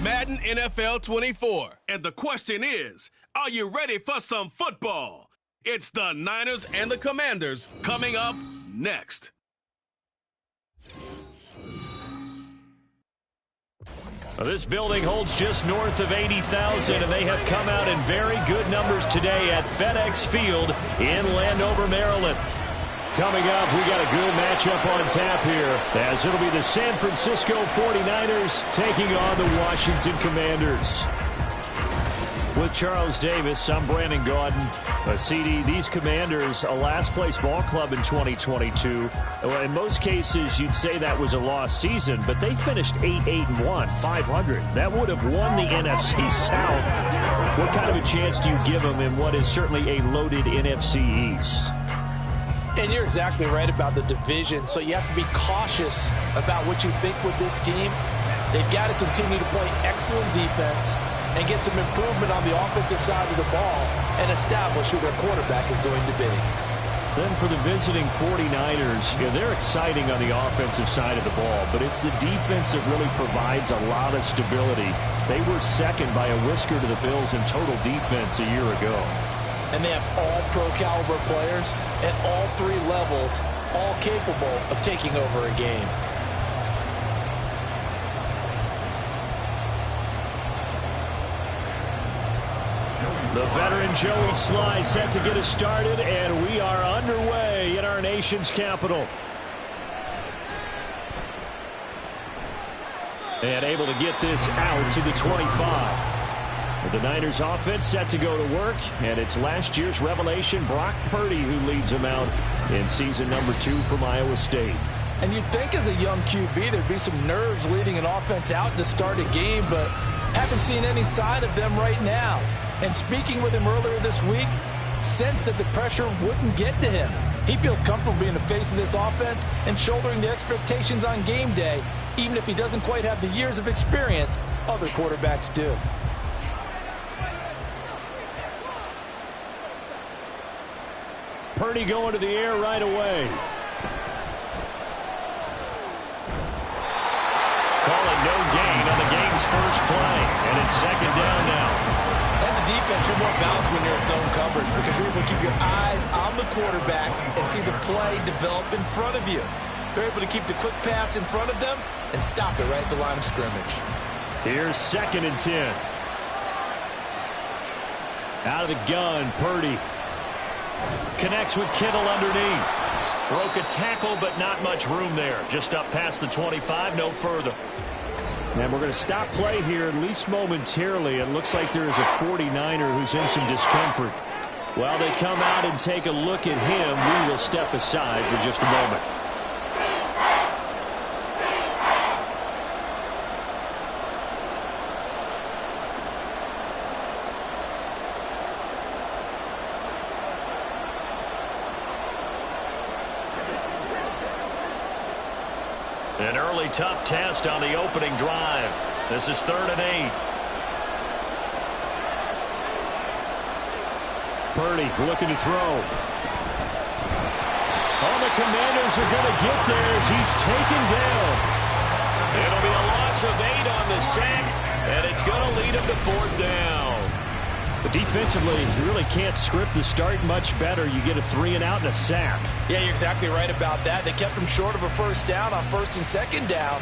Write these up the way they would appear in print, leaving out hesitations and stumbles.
Madden NFL 24. And the question is, are you ready for some football? It's the Niners and the Commanders coming up next. Well, this building holds just north of 80,000, and they have come out in very good numbers today at FedEx Field in Landover, Maryland. Coming up, we got a good matchup on tap here, as it'll be the San Francisco 49ers taking on the Washington Commanders. With Charles Davis, I'm Brandon Gaudin. CD, these Commanders, a last-place ball club in 2022. Well, in most cases, you'd say that was a lost season, but they finished 8-1, 500. That would have won the NFC South. What kind of a chance do you give them in what is certainly a loaded NFC East? And you're exactly right about the division, so you have to be cautious about what you think with this team. They've got to continue to play excellent defense and get some improvement on the offensive side of the ball and establish who their quarterback is going to be. Then for the visiting 49ers, they're exciting on the offensive side of the ball, but it's the defense that really provides a lot of stability. They were second by a whisker to the Bills in total defense a year ago. And they have all pro-caliber players at all three levels, all capable of taking over a game. The veteran Joey Sly set to get us started, and we are underway in our nation's capital. And able to get this out to the 25. The Niners offense set to go to work, and it's last year's revelation, Brock Purdy, who leads them out in season number 2 from Iowa State. And you'd think as a young QB there'd be some nerves leading an offense out to start a game, but haven't seen any sign of them right now. And speaking with him earlier this week, sensed that the pressure wouldn't get to him. He feels comfortable being the face of this offense and shouldering the expectations on game day, even if he doesn't quite have the years of experience other quarterbacks do. Purdy going to the air right away. Call it no gain on the game's first play, and it's second down now. As a defense, you're more balanced when you're in zone coverage because you're able to keep your eyes on the quarterback and see the play develop in front of you. You're able to keep the quick pass in front of them and stop it right at the line of scrimmage. Here's 2nd and 10. Out of the gun, Purdy. Connects with Kittle underneath. Broke a tackle, but not much room there. Just up past the 25, no further. And we're going to stop play here, at least momentarily. It looks like there is a 49er who's in some discomfort. While they come out and take a look at him, we will step aside for just a moment. An early tough test on the opening drive. This is 3rd and 8. Purdy looking to throw. Oh, the Commanders are going to get there as he's taken down. It'll be a loss of 8 on the sack, and it's going to lead him to 4th down. But defensively, you really can't script the start much better. You get a 3 and out and a sack. Yeah, you're exactly right about that. They kept him short of a first down on 1st and 2nd down.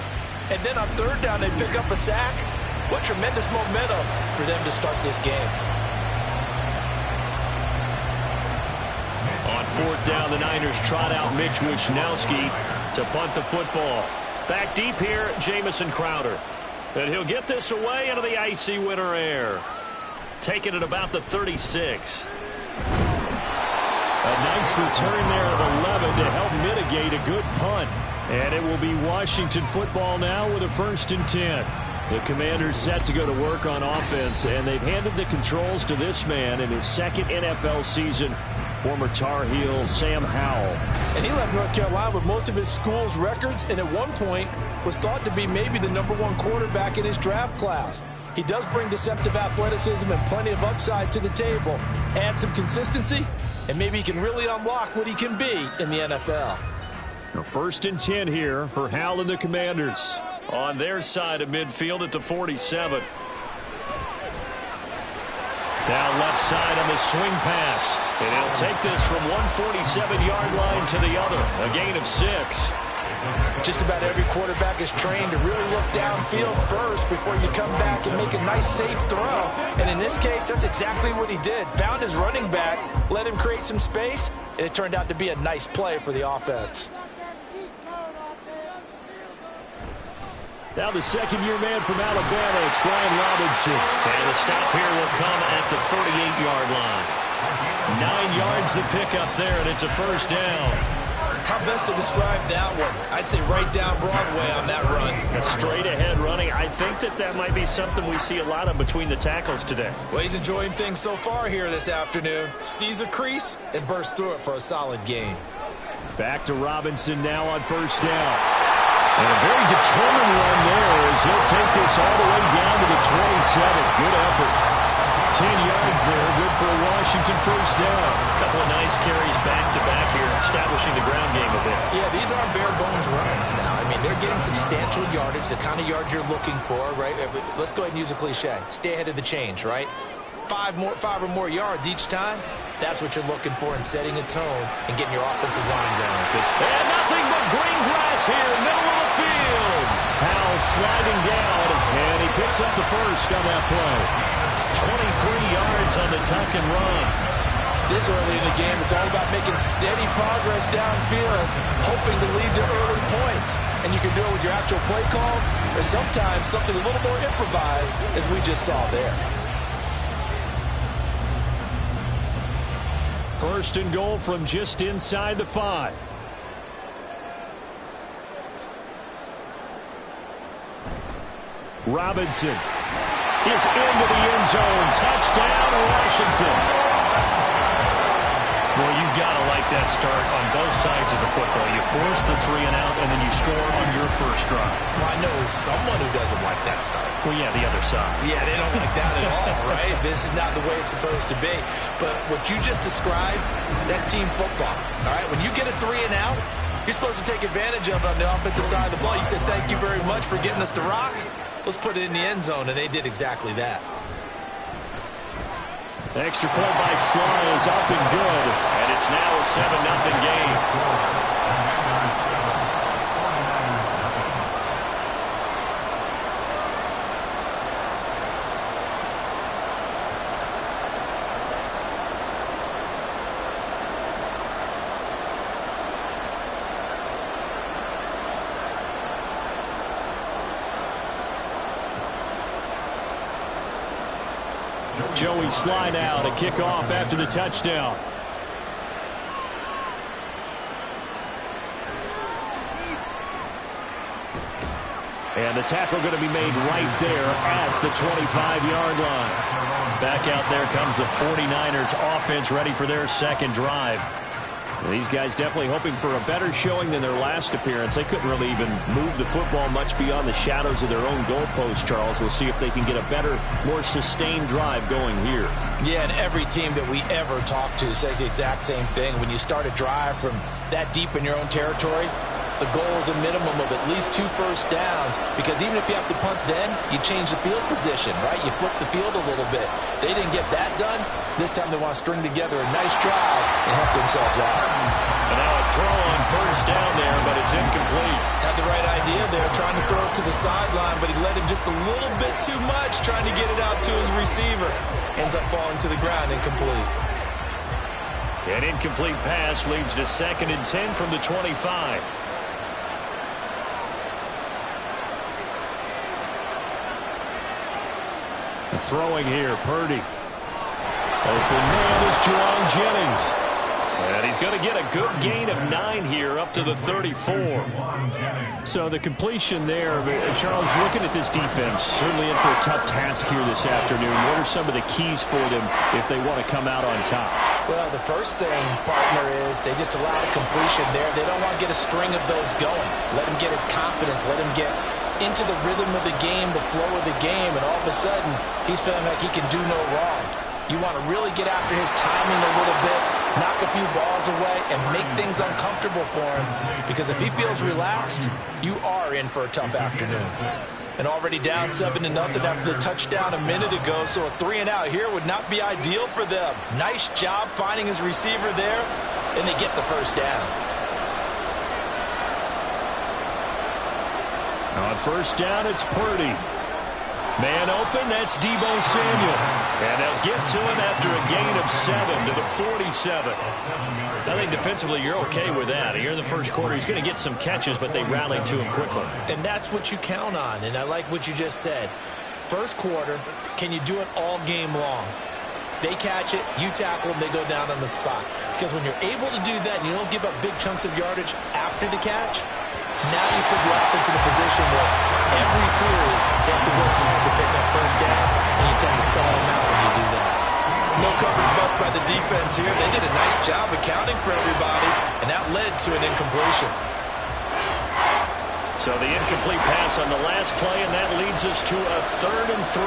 And then on 3rd down, they pick up a sack. What tremendous momentum for them to start this game. On 4th down, the Niners trot out Mitch Wishnowsky to punt the football. Back deep here, Jamison Crowder. And he'll get this away into the icy winter air. Taking it about the 36. A nice return there of 11 to help mitigate a good punt. And it will be Washington football now with a 1st and 10. The Commanders set to go to work on offense, and they've handed the controls to this man in his 2nd NFL season, former Tar Heel Sam Howell. And he left North Carolina with most of his school's records, and at one point was thought to be maybe the #1 quarterback in his draft class. He does bring deceptive athleticism and plenty of upside to the table. Add some consistency, and maybe he can really unlock what he can be in the NFL. Now 1st and 10 here for Howell and the Commanders. on their side of midfield at the 47. Now left side on the swing pass. And he'll take this from 147-yard line to the other. A gain of 6. Just about every quarterback is trained to really look downfield first before you come back and make a nice, safe throw. And in this case, that's exactly what he did. Found his running back, let him create some space, and it turned out to be a nice play for the offense. Now the second-year man from Alabama, it's Brian Robinson. And the stop here will come at the 38-yard line. 9 yards to pick up there, and it's a first down. How best to describe that one? I'd say right down Broadway on that run. A straight-ahead running. I think that might be something we see a lot of between the tackles today. Well, he's enjoying things so far here this afternoon. Sees a crease and bursts through it for a solid gain. Back to Robinson now on first down. And a very determined run there as he'll take this all the way down to the 27. Good effort. 10 yards there, good for a Washington first down. A couple of nice carries back-to-back here, establishing the ground game a bit. Yeah, these aren't bare-bones runs now. I mean, they're getting substantial yardage, the kind of yards you're looking for, right? Let's go ahead and use a cliche. Stay ahead of the change, right? 5 or more yards each time, that's what you're looking for in setting a tone and getting your offensive line going. And nothing but green grass here, middle of the field. Howell sliding down, and he picks up the first on that play. 23 yards on the tuck and run. This early in the game, it's all about making steady progress downfield, hoping to lead to early points. And you can do it with your actual play calls, or sometimes something a little more improvised, as we just saw there. First and goal from just inside the 5. Robinson is into the end zone. Touchdown, Washington. Well, you've got to like that start on both sides of the football. You force the 3 and out, and then you score on your first drive. Well, I know someone who doesn't like that start. Well, yeah, the other side. Yeah, they don't like that at all, right? This is not the way it's supposed to be. But what you just described, that's team football, all right? When you get a 3 and out, you're supposed to take advantage of it on the offensive side of the ball. You said, thank you very much for getting us the rock. Let's put it in the end zone, and they did exactly that. Extra point by Sly is up and good, and it's now a 7-0 game. Joey Sly now to kick off after the touchdown. And the tackle going to be made right there at the 25-yard line. Back out there comes the 49ers offense ready for their second drive. These guys definitely hoping for a better showing than their last appearance. They couldn't really even move the football much beyond the shadows of their own goalpost, Charles. We'll see if they can get a better, more sustained drive going here. Yeah, and every team that we ever talk to says the exact same thing. When you start a drive from that deep in your own territory, the goal is a minimum of at least 2 first downs, because even if you have to punt then, you change the field position, right? You flip the field a little bit. They didn't get that done. This time they want to string together a nice drive and help themselves out. And now a throw on first down there, but it's incomplete. Had the right idea there, trying to throw it to the sideline, but he led him just a little bit too much, trying to get it out to his receiver. Ends up falling to the ground, incomplete. An incomplete pass leads to 2nd and 10 from the 25. Throwing here, Purdy. Open man is Jerron Jennings. And he's going to get a good gain of 9 here up to the 34. So the completion there, Charles, looking at this defense, certainly in for a tough task here this afternoon. What are some of the keys for them if they want to come out on top? Well, the first thing, partner, is they just allow a completion there. They don't want to get a string of those going. Let him get his confidence. Let him get into the rhythm of the game, the flow of the game, and all of a sudden, he's feeling like he can do no wrong. You want to really get after his timing a little bit, knock a few balls away, and make things uncomfortable for him. Because if he feels relaxed, you are in for a tough afternoon. And already down 7-0 after the touchdown a minute ago, so a 3-and-out here would not be ideal for them. Nice job finding his receiver there, and they get the first down. On first down, it's Purdy. Man open, that's Deebo Samuel. And they'll get to him after a gain of 7 to the 47. I think defensively you're okay with that. Here in the first quarter, he's going to get some catches, but they rallied to him quickly. And that's what you count on, and I like what you just said. First quarter, can you do it all game long? They catch it, you tackle them, they go down on the spot. Because when you're able to do that and you don't give up big chunks of yardage after the catch, now you put the offense in a position where every series they have to work hard to pick up first downs, and you tend to stall them out when you do that. No coverage bust by the defense here. They did a nice job accounting for everybody, and that led to an incompletion. So the incomplete pass on the last play, and that leads us to a 3rd and 3.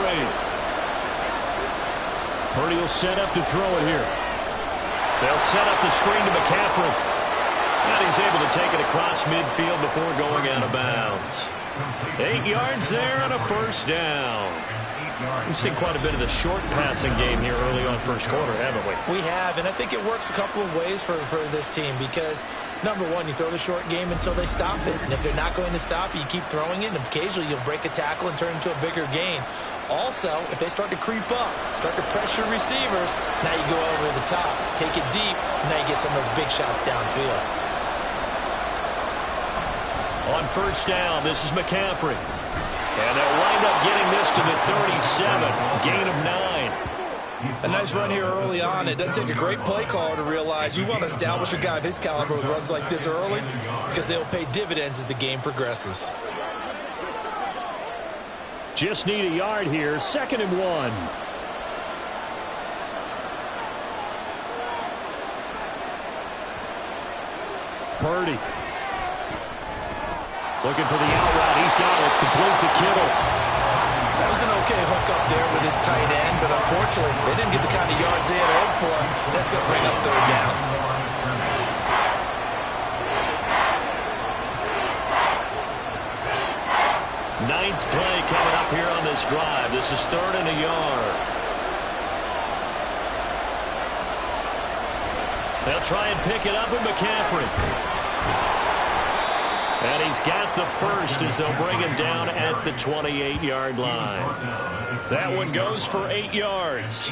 Purdy will set up to throw it here. They'll set up the screen to McCaffrey. And he's able to take it across midfield before going out of bounds. 8 yards there and a first down. We've seen quite a bit of the short passing game here early on first quarter, haven't we? We have, and I think it works a couple of ways for this team because, number one, you throw the short game until they stop it. And if they're not going to stop it, you keep throwing it, and occasionally you'll break a tackle and turn it into a bigger gain. Also, if they start to creep up, start to pressure receivers, now you go over the top, take it deep, and now you get some of those big shots downfield. On first down, this is McCaffrey. And they'll wind up getting this to the 37, gain of 9. A nice run here early on. It doesn't take a great play caller to realize you want to establish a guy of his caliber with runs like this early because they'll pay dividends as the game progresses. Just need a yard here, 2nd and 1. Purdy. Looking for the out route. He's got it. Complete to Kittle. That was an okay hook up there with his tight end, but unfortunately, they didn't get the kind of yards they had hoped for. That's going to bring up 3rd down. Ninth play coming up here on this drive. This is 3rd and a yard. They'll try and pick it up with McCaffrey. And he's got the first as they'll bring him down at the 28-yard line. That one goes for 8 yards.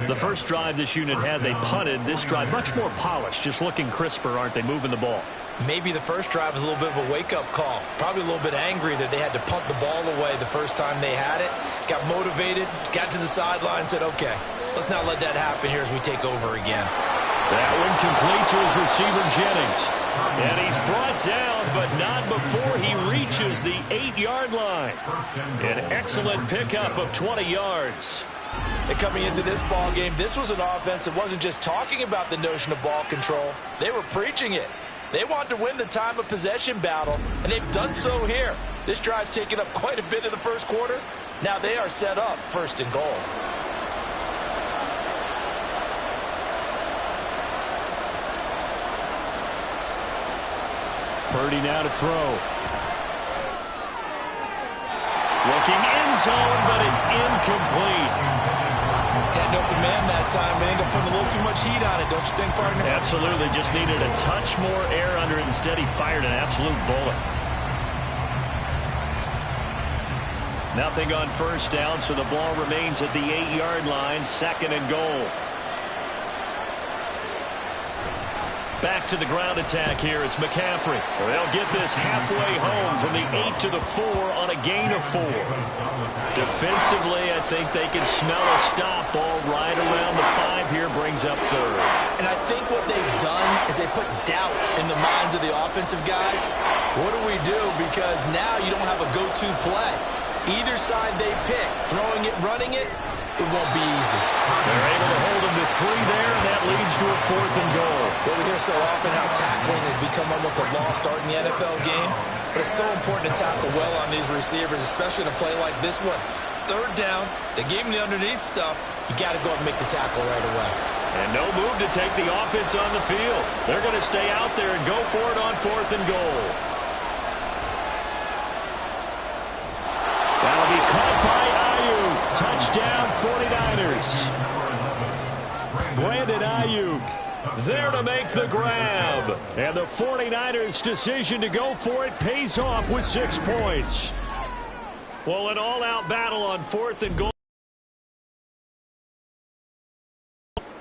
The first drive this unit had, they punted. This drive, much more polished, just looking crisper, aren't they, moving the ball? Maybe the first drive was a little bit of a wake-up call. Probably a little bit angry that they had to punt the ball away the first time they had it. Got motivated, got to the sideline, said, okay, let's not let that happen here as we take over again. That one complete to his receiver, Jennings. And he's brought down, but not before he reaches the 8-yard line. An excellent pickup of 20 yards. And coming into this ball game, this was an offense that wasn't just talking about the notion of ball control. They were preaching it. They wanted to win the time of possession battle, and they've done so here. This drive's taken up quite a bit of the first quarter. Now they are set up 1st and goal. Purdy now to throw. Looking end zone, but it's incomplete. Had an open man that time, but ended up putting a little too much heat on it, don't you think, partner? Absolutely. Just needed a touch more air under it. Instead, he fired an absolute bullet. Nothing on first down, so the ball remains at the 8-yard line, 2nd and goal. Back to the ground attack here. It's McCaffrey. They'll get this halfway home from the 8 to the 4 on a gain of 4. Defensively, I think they can smell a stop ball right around the 5 here. Brings up 3rd. And I think what they've done is they put doubt in the minds of the offensive guys. What do we do? Because now you don't have a go-to play. Either side they pick, throwing it, running it, it won't be easy. They're able to hold him to 3 there, and that leads to a 4th and goal. Well, we hear so often how tackling has become almost a lost art in the NFL game, but it's so important to tackle well on these receivers, especially in a play like this one. 3rd down, they gave him the underneath stuff. You got to go and make the tackle right away. And no move to take the offense on the field. They're going to stay out there and go for it on 4th and goal. That'll be caught by Ayuk. Touchdown 49ers. Brandon Ayuk there to make the grab. And the 49ers' decision to go for it pays off with 6 points. Well, an all-out battle on 4th and goal.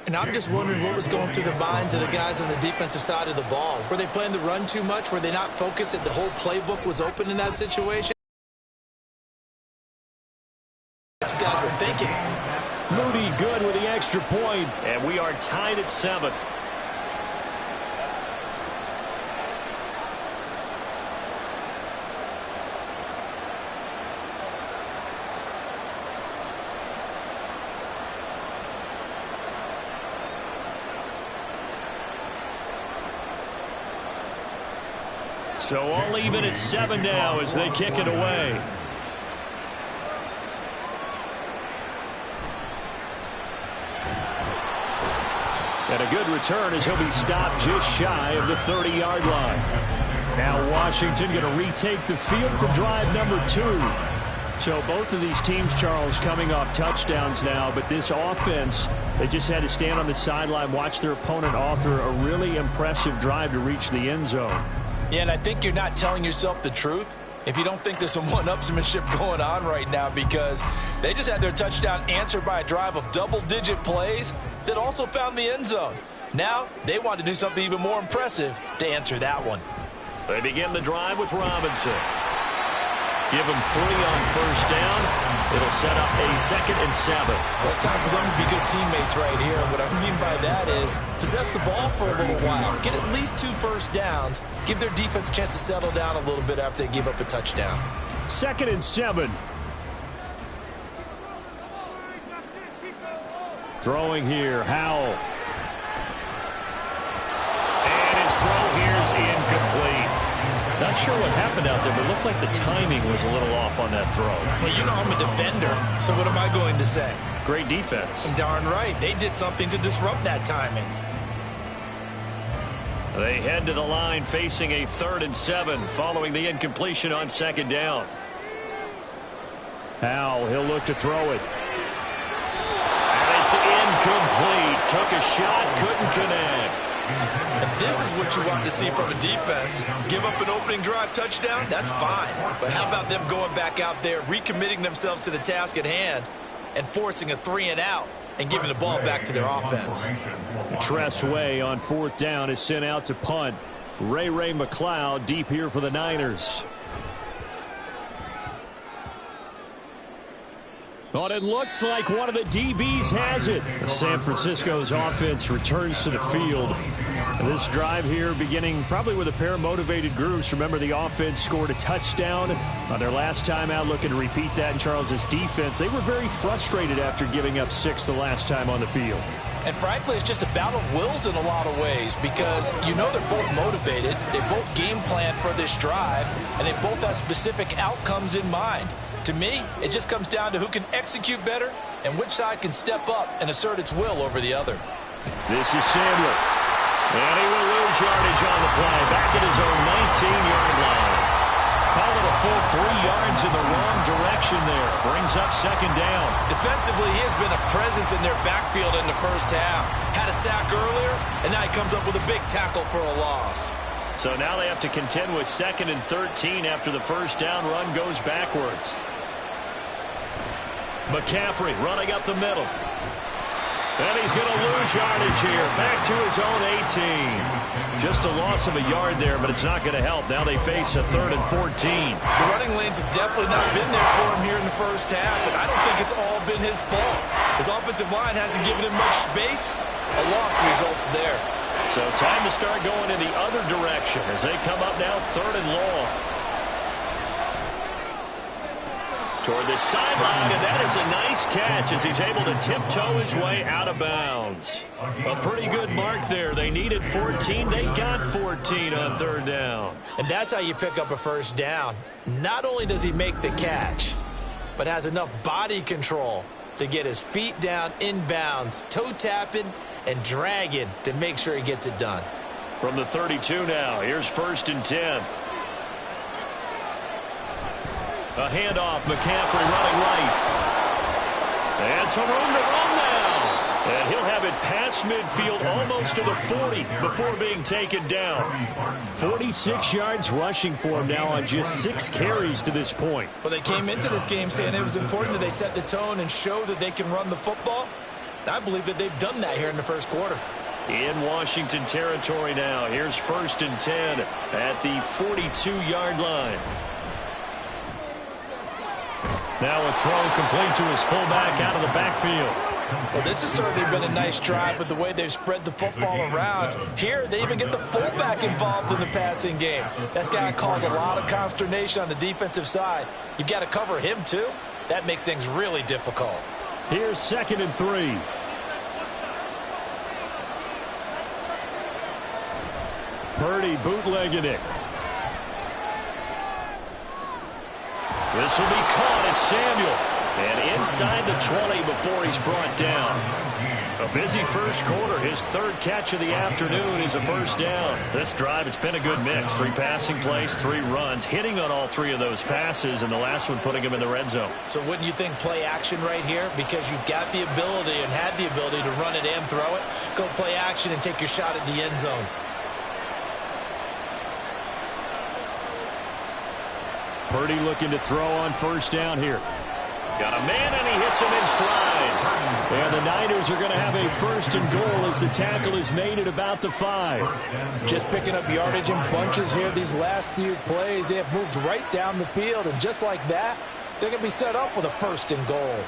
And I'm just wondering what was going through the minds of the guys on the defensive side of the ball. Were they playing the run too much? Were they not focused that the whole playbook was open in that situation? That's what guys were thinking. Moody good with the extra point, and we are tied at 7. So all even at 7 now as they kick it away. And a good return as he'll be stopped just shy of the 30-yard line. Now Washington going to retake the field for drive number 2. So both of these teams, Charles, coming off touchdowns now, but this offense, they just had to stand on the sideline, watch their opponent author a really impressive drive to reach the end zone. Yeah, and I think you're not telling yourself the truth if you don't think there's some one-upsmanship going on right now, because they just had their touchdown answered by a drive of double-digit plays that also found the end zone. Now they want to do something even more impressive to answer that one. They begin the drive with Robinson. Give them 3 on 1st down. It'll set up a 2nd and 7. Well, it's time for them to be good teammates right here. What I mean by that is possess the ball for a little while. Get at least 2 first downs. Give their defense a chance to settle down a little bit after they give up a touchdown. 2nd and 7. Throwing here, Howell. And his throw here is incomplete. Not sure what happened out there, but it looked like the timing was a little off on that throw. Well, you know I'm a defender, so what am I going to say? Great defense. Darn right. They did something to disrupt that timing. They head to the line facing a 3rd and 7 following the incompletion on 2nd down. Howell, he'll look to throw it. And it's incomplete. Took a shot, couldn't connect. And this is what you want to see from a defense. Give up an opening drive touchdown, that's fine. But how about them going back out there, recommitting themselves to the task at hand, and forcing a 3 and out, and giving the ball back to their offense. Tress Way on 4th down is sent out to punt. Ray McLeod deep here for the Niners. But it looks like one of the DBs has it. San Francisco's offense returns to the field. This drive here beginning probably with a pair of motivated groups. Remember, the offense scored a touchdown on their last time out, looking to repeat that in Charles's defense. They were very frustrated after giving up 6 the last time on the field. And frankly, it's just a battle of wills in a lot of ways, because you know they're both motivated, they both game plan for this drive, and they both have specific outcomes in mind. To me, it just comes down to who can execute better and which side can step up and assert its will over the other. This is Samuel. And he will lose yardage on the play. Back at his own 19-yard line. Call it a full 3 yards in the wrong direction there. Brings up 2nd down. Defensively, he has been a presence in their backfield in the first half. Had a sack earlier, and now he comes up with a big tackle for a loss. So now they have to contend with 2nd and 13 after the first down run goes backwards. McCaffrey running up the middle. And he's going to lose yardage here. Back to his own 18. Just a loss of a yard there, but it's not going to help. Now they face a 3rd and 14. The running lanes have definitely not been there for him here in the first half, and I don't think it's all been his fault. His offensive line hasn't given him much space. A loss results there. So time to start going in the other direction as they come up now 3rd and long. Toward the sideline, and that is a nice catch as he's able to tiptoe his way out of bounds. A pretty good mark there. They needed 14. They got 14 on 3rd down. And that's how you pick up a first down. Not only does he make the catch, but has enough body control to get his feet down inbounds, toe tapping, and dragging to make sure he gets it done. From the 32 now, here's 1st and 10. A handoff, McCaffrey running right. And some room to run now. And he'll have it past midfield almost to the 40 before being taken down. 46 yards rushing for him now on just 6 carries to this point. Well, they came into this game saying it was important that they set the tone and show that they can run the football. I believe that they've done that here in the first quarter. In Washington territory now. Here's 1st and 10 at the 42-yard line. Now a throw complete to his fullback out of the backfield. Well, this has certainly been a nice drive with the way they've spread the football around. Here, they even get the fullback involved in the passing game. That's got to cause a lot of consternation on the defensive side. You've got to cover him, too. That makes things really difficult. Here's 2nd and 3. Purdy bootlegging it. This will be caught at Samuel. And inside the 20 before he's brought down. A busy first quarter. His 3rd catch of the afternoon is a 1st down. This drive, it's been a good mix. 3 passing plays, 3 runs. Hitting on all 3 of those passes, and the last one putting him in the red zone. So wouldn't you think play action right here? Because you've got the ability and had the ability to run it and throw it. Go play action and take your shot at the end zone. Purdy looking to throw on 1st down here. Got a man, and he hits him in stride. And the Niners are going to have a 1st and goal as the tackle is made at about the 5. Just picking up yardage in bunches here these last few plays. They have moved right down the field, and just like that, they're going to be set up with a 1st and goal.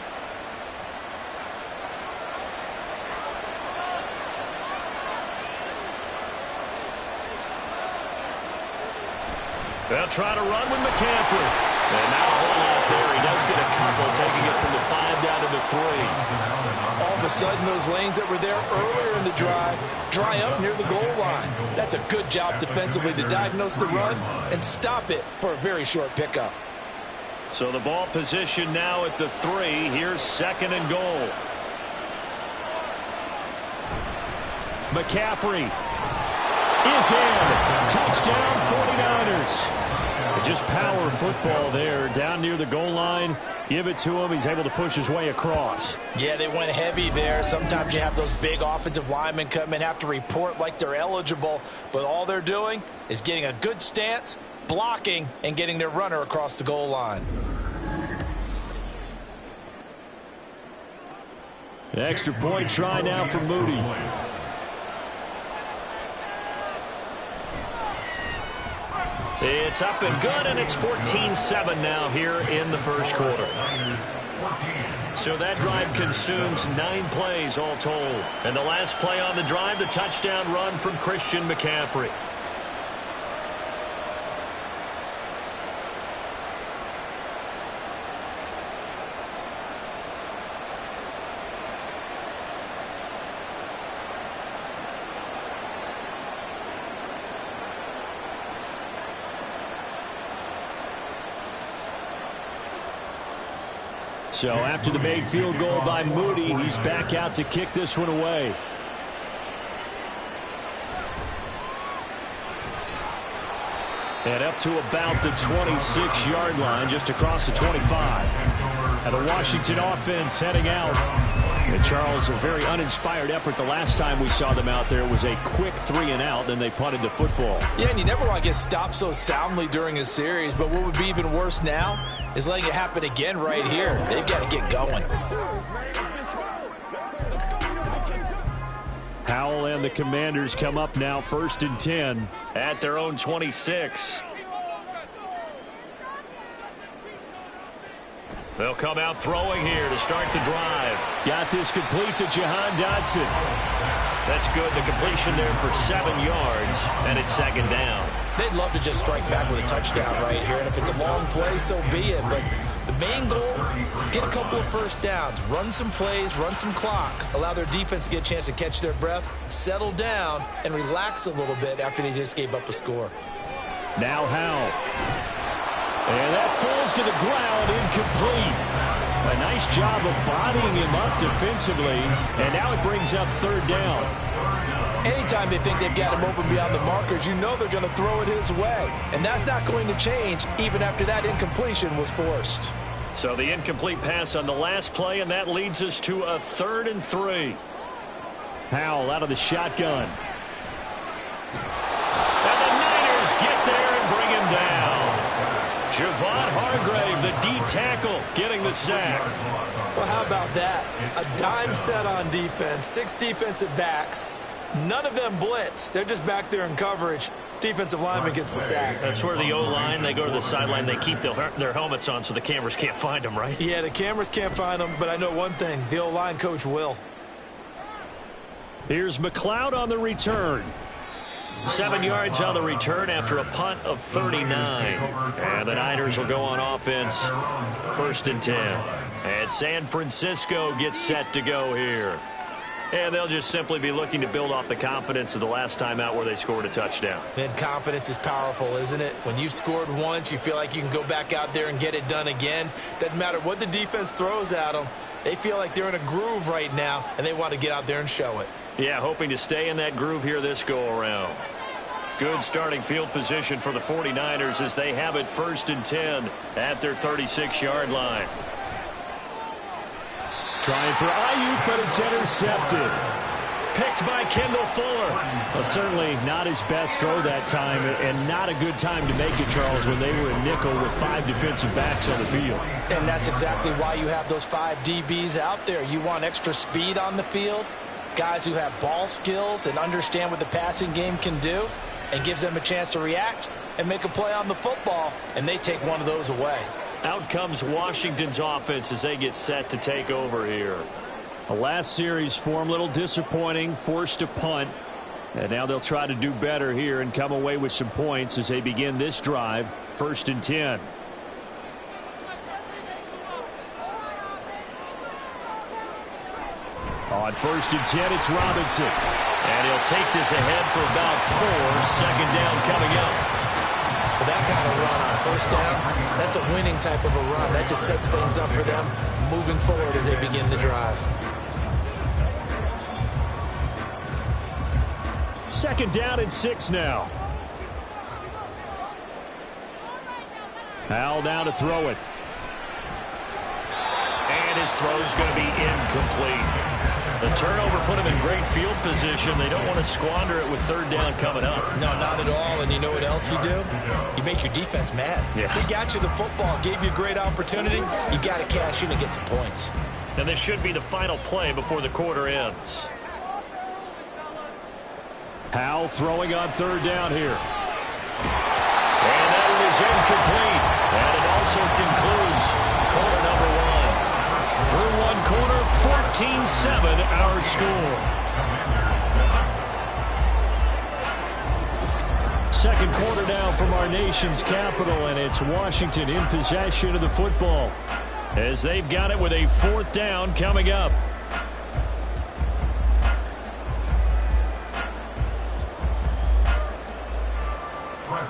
They'll try to run with McCaffrey. And not a whole lot there. He does get a couple, taking it from the 5 down to the 3. All of a sudden, those lanes that were there earlier in the drive dry up near the goal line. That's a good job defensively to diagnose the run and stop it for a very short pickup. So the ball position now at the 3. Here's 2nd and goal. McCaffrey is in. Touchdown 49ers. Just power football there down near the goal line. Give it to him. He's able to push his way across. Yeah, they went heavy there. Sometimes you have those big offensive linemen come in, have to report like they're eligible, but all they're doing is getting a good stance, blocking, and getting their runner across the goal line. The extra point try now for Moody. It's up and good, and it's 14-7 now here in the first quarter. So that drive consumes 9 plays all told. And the last play on the drive, the touchdown run from Christian McCaffrey. So after the made field goal by Moody, he's back out to kick this one away. And up to about the 26-yard line, just across the 25. And the Washington offense heading out. And Charles, a very uninspired effort. The last time we saw them out there was a quick 3-and-out, then they punted the football. Yeah, and you never want to get stopped so soundly during a series, but what would be even worse now is letting it happen again right here. They've got to get going. Howell and the Commanders come up now 1st and 10 at their own 26. They'll come out throwing here to start the drive. Got this complete to Jahan Dotson. That's good. The completion there for 7 yards, and it's 2nd down. They'd love to just strike back with a touchdown right here, and if it's a long play, so be it. But the main goal, get a couple of 1st downs, run some plays, run some clock, allow their defense to get a chance to catch their breath, settle down, and relax a little bit after they just gave up a score. Now Howell. And that falls to the ground, incomplete. A nice job of bodying him up defensively, and now it brings up third down. Anytime they think they've got him over beyond the markers, you know they're going to throw it his way. And that's not going to change even after that incompletion was forced. So the incomplete pass on the last play, and that leads us to a 3rd and 3. Howell out of the shotgun. And the Niners get there and bring him down. Javon Hargrave, the D tackle, getting the sack. Well, how about that? A dime set on defense, 6 defensive backs. None of them blitz. They're just back there in coverage. Defensive lineman gets the sack. That's where the O-line, they go to the sideline, they keep their helmets on so the cameras can't find them, right? Yeah, the cameras can't find them, but I know one thing. The O-line coach will. Here's McLeod on the return. 7 yards on the return after a punt of 39. And the Niners will go on offense. 1st and 10. And San Francisco gets set to go here. And they'll just simply be looking to build off the confidence of the last time out where they scored a touchdown. And confidence is powerful, isn't it? When you've scored once, you feel like you can go back out there and get it done again. Doesn't matter what the defense throws at them. They feel like they're in a groove right now, and they want to get out there and show it. Yeah, hoping to stay in that groove here this go-around. Good starting field position for the 49ers as they have it 1st and 10 at their 36-yard line. Trying for Ayuk, but it's intercepted. Picked by Kendall Fuller. Well, certainly not his best throw that time, and not a good time to make it, Charles, when they were in nickel with 5 defensive backs on the field. And that's exactly why you have those 5 DBs out there. You want extra speed on the field, guys who have ball skills and understand what the passing game can do, and gives them a chance to react and make a play on the football, and they take one of those away. Out comes Washington's offense as they get set to take over here. The last series for them, a little disappointing, forced a punt. And now they'll try to do better here and come away with some points as they begin this drive, 1st and 10. On 1st and 10, it's Robinson. And he'll take this ahead for about 4. 2nd down coming up. But that kind of run on 1st down, that's a winning type of a run. That just sets things up for them moving forward as they begin the drive. 2nd down and 6 now. Howell down to throw it. And his throw's going to be incomplete. The turnover put him in great field position. They don't want to squander it with 3rd down coming up. No, not at all. And you know what else you do? You make your defense mad. Yeah. They got you the football, gave you a great opportunity. You got to cash in and get some points. And this should be the final play before the quarter ends. Howell throwing on 3rd down here. And that one is incomplete. And it also concludes quarter number 1. Through one quarter, 14-7 our score. 2nd quarter now from our nation's capital, and it's Washington in possession of the football as they've got it with a 4th down coming up.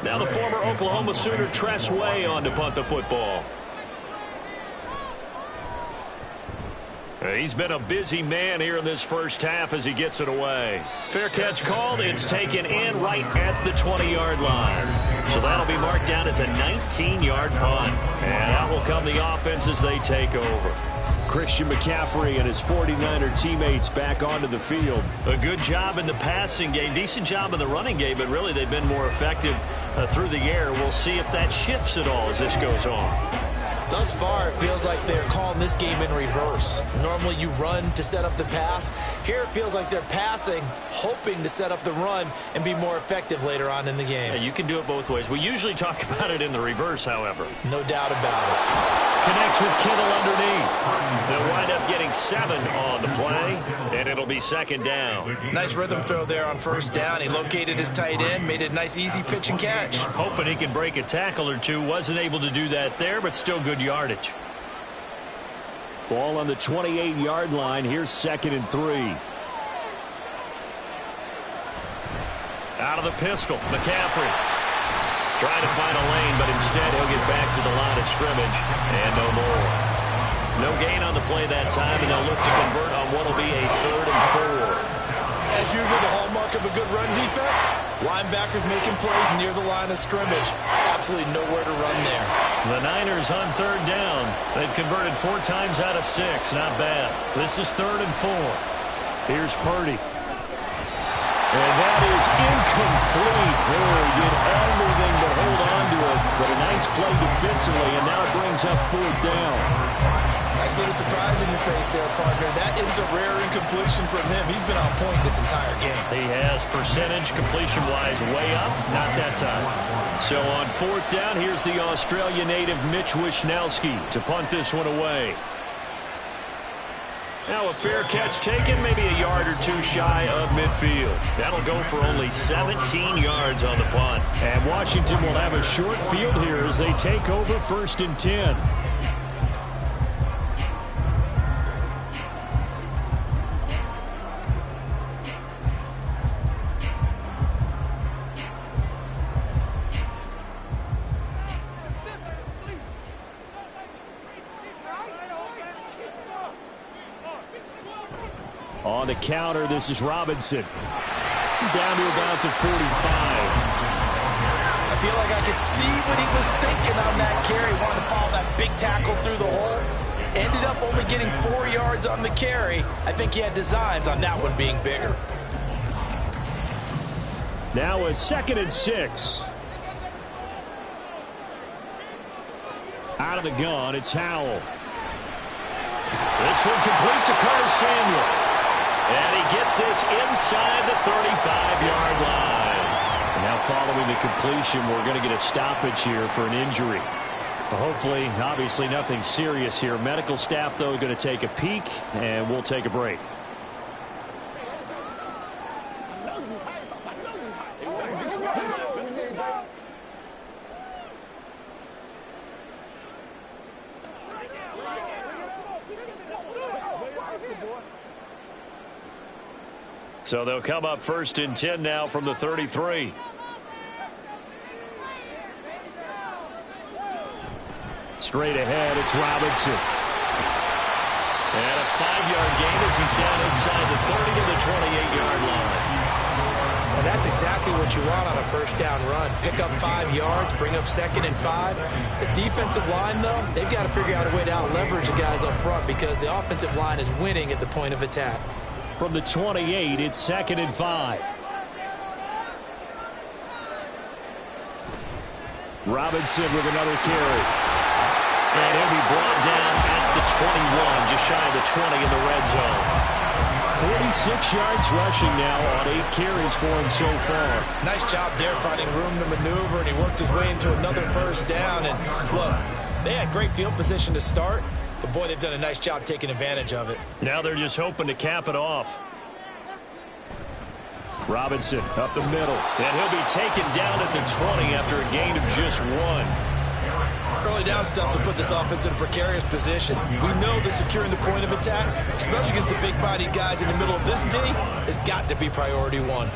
Now the former Oklahoma Sooner Tress Way on to punt the football. He's been a busy man here in this 1st half as he gets it away. Fair catch called. It's taken in right at the 20-yard line. So that'll be marked down as a 19-yard punt. And out will come the offense as they take over. Christian McCaffrey and his 49er teammates back onto the field. A good job in the passing game. Decent job in the running game, but really they've been more effective through the air. We'll see if that shifts at all as this goes on. Thus far, it feels like they're calling this game in reverse. Normally you run to set up the pass. Here it feels like they're passing, hoping to set up the run and be more effective later on in the game. Yeah, you can do it both ways. We usually talk about it in the reverse, however. No doubt about it. Connects with Kittle underneath. They'll wind up getting 7 on the play, and it'll be 2nd down. Nice rhythm throw there on 1st down. He located his tight end, made it a nice easy pitch and catch. Hoping he can break a tackle or two. Wasn't able to do that there, but still good yardage. Ball on the 28-yard line. Here's 2nd and 3. Out of the pistol, McCaffrey. Trying to find a lane, but instead he'll get back to the line of scrimmage and no more. No gain on the play that time, and they'll look to convert on what will be a 3rd and 4. As usual, the hallmark of a good run defense, linebackers making plays near the line of scrimmage. Absolutely nowhere to run there. The Niners on 3rd down. They've converted 4 times out of 6. Not bad. This is 3rd and 4. Here's Purdy. And that is incomplete. He did everything but hold on to it. But a nice play defensively, and now it brings up 4th down. I see the surprise in your face there, partner. That is a rare incompletion from him. He's been on point this entire game. He has percentage completion-wise way up. Not that time. So on 4th down, here's the Australia native Mitch Wishnowsky to punt this one away. Now a fair catch taken, maybe a yard or 2 shy of midfield. That'll go for only 17 yards on the punt. And Washington will have a short field here as they take over 1st and 10. On the counter, this is Robinson. Down to about the 45. I feel like I could see what he was thinking on that carry. Wanted to follow that big tackle through the hole. Ended up only getting 4 yards on the carry. I think he had designs on that one being bigger. Now a 2nd and 6. Out of the gun, it's Howell. This one complete to Curtis Samuel. And he gets this inside the 35-yard line. And now following the completion, we're going to get a stoppage here for an injury. But hopefully, obviously nothing serious here. Medical staff, though, going to take a peek, and we'll take a break. So they'll come up 1st and 10 now from the 33. Straight ahead, it's Robinson. And a 5-yard gain as he's down inside the 30 to the 28-yard line. And that's exactly what you want on a 1st down run. Pick up 5 yards, bring up 2nd and 5. The defensive line, though, they've got to figure out a way to out-leverage the guys up front because the offensive line is winning at the point of attack. From the 28, it's 2nd and 5. Robinson with another carry. And he'll be brought down at the 21, just shy of the 20 in the red zone. 46 yards rushing now on 8 carries for him so far. Nice job there finding room to maneuver, and he worked his way into another 1st down. And look, they had great field position to start. But, boy, they've done a nice job taking advantage of it. Now they're just hoping to cap it off. Robinson up the middle. And he'll be taken down at the 20 after a gain of just 1. Early down stuff will put this offense in a precarious position. We know that securing the point of attack, especially against the big-bodied guys in the middle of this D, has got to be priority 1.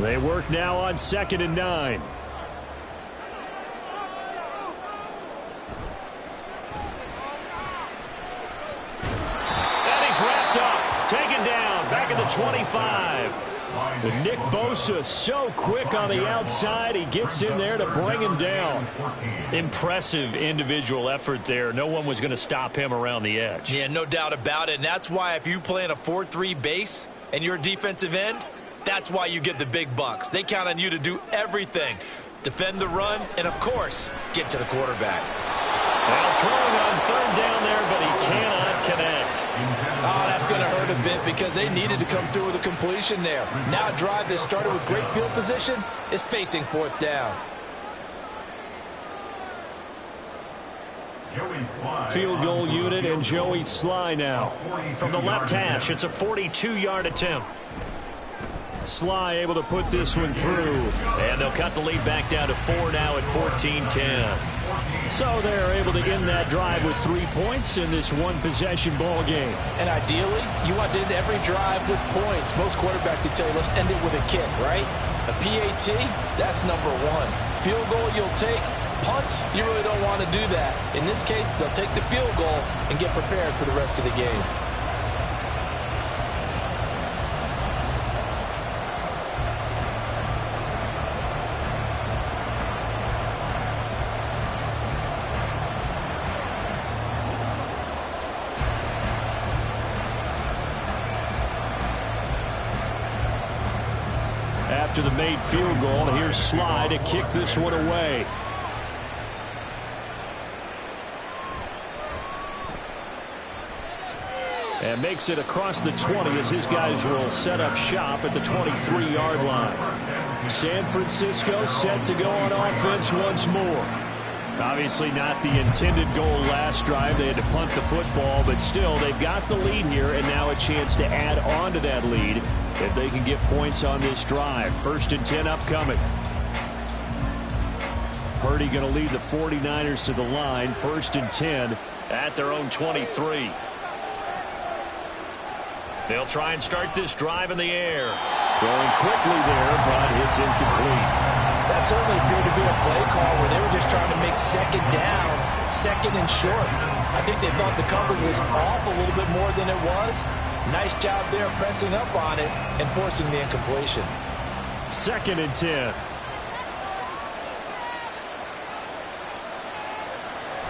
They work now on 2nd and 9. Wrapped up, taken down, back at the 25. But Nick Bosa so quick on the outside, he gets in there to bring him down. Impressive individual effort there. No one was going to stop him around the edge. Yeah, no doubt about it. And that's why if you play in a 4-3 base and you're a defensive end, that's why you get the big bucks. They count on you to do everything. Defend the run and, of course, get to the quarterback. Well, throwing on 3rd down there, but he cannot connect. Oh, that's going to hurt a bit because they needed to come through with a completion there. Now a drive that started with great field position is facing 4th down. Field goal unit and Joey Sly now. From the left hash, it's a 42-yard attempt. Sly able to put this one through. And they'll cut the lead back down to 4 now at 14-10. So they're able to end that drive with 3 points in this one-possession ball game. And ideally, you want to end every drive with points. Most quarterbacks will tell you, let's end it with a kick, right? A PAT, that's number 1. Field goal you'll take, Punts, you really don't want to do that. In this case, they'll take the field goal and get prepared for the rest of the game. After the made field goal, here's Sly to kick this one away. And makes it across the 20 as his guys will set up shop at the 23-yard line. San Francisco set to go on offense once more. Obviously not the intended goal last drive. They had to punt the football, but still they've got the lead here and now a chance to add on to that lead if they can get points on this drive. 1st and 10 upcoming. Purdy going to lead the 49ers to the line. 1st and 10 at their own 23. They'll try and start this drive in the air. Throwing quickly there, but it's incomplete. That certainly appeared to be a play call where they were just trying to make 2nd down, 2nd and short. I think they thought the coverage was off a little bit more than it was. Nice job there pressing up on it and forcing the incompletion. 2nd and 10.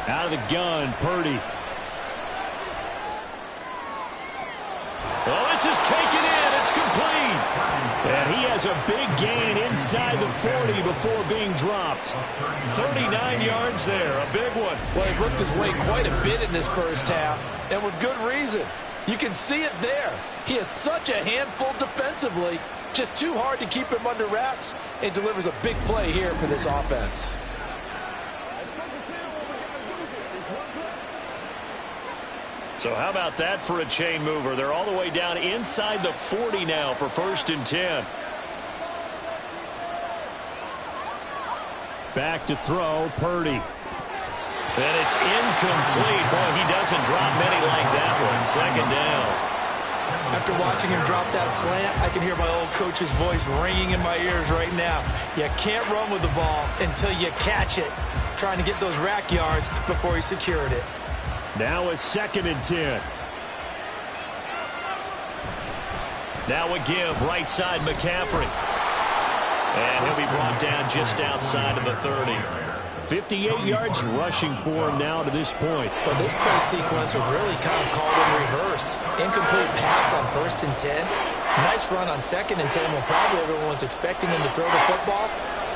Out of the gun, Purdy. Oh, this is taken in. It's complete. And he has a big gain inside the 40 before being dropped. 39 yards there, a big one. Well, he looked his way quite a bit in this first half, and with good reason. You can see it there. He is such a handful defensively, just too hard to keep him under wraps, and delivers a big play here for this offense. So how about that for a chain mover? They're all the way down inside the 40 now for 1st and 10. Back to throw, Purdy. And it's incomplete. Boy, he doesn't drop many like that one. 2nd down. After watching him drop that slant, I can hear my old coach's voice ringing in my ears right now. You can't run with the ball until you catch it. Trying to get those rack yards before he secured it. Now a 2nd and 10. Now a give, right side McCaffrey. And he'll be brought down just outside of the 30. 58 yards rushing for him now to this point. Well, this play sequence was really kind of called in reverse. Incomplete pass on 1st and 10. Nice run on 2nd and 10 when probably everyone was expecting him to throw the football.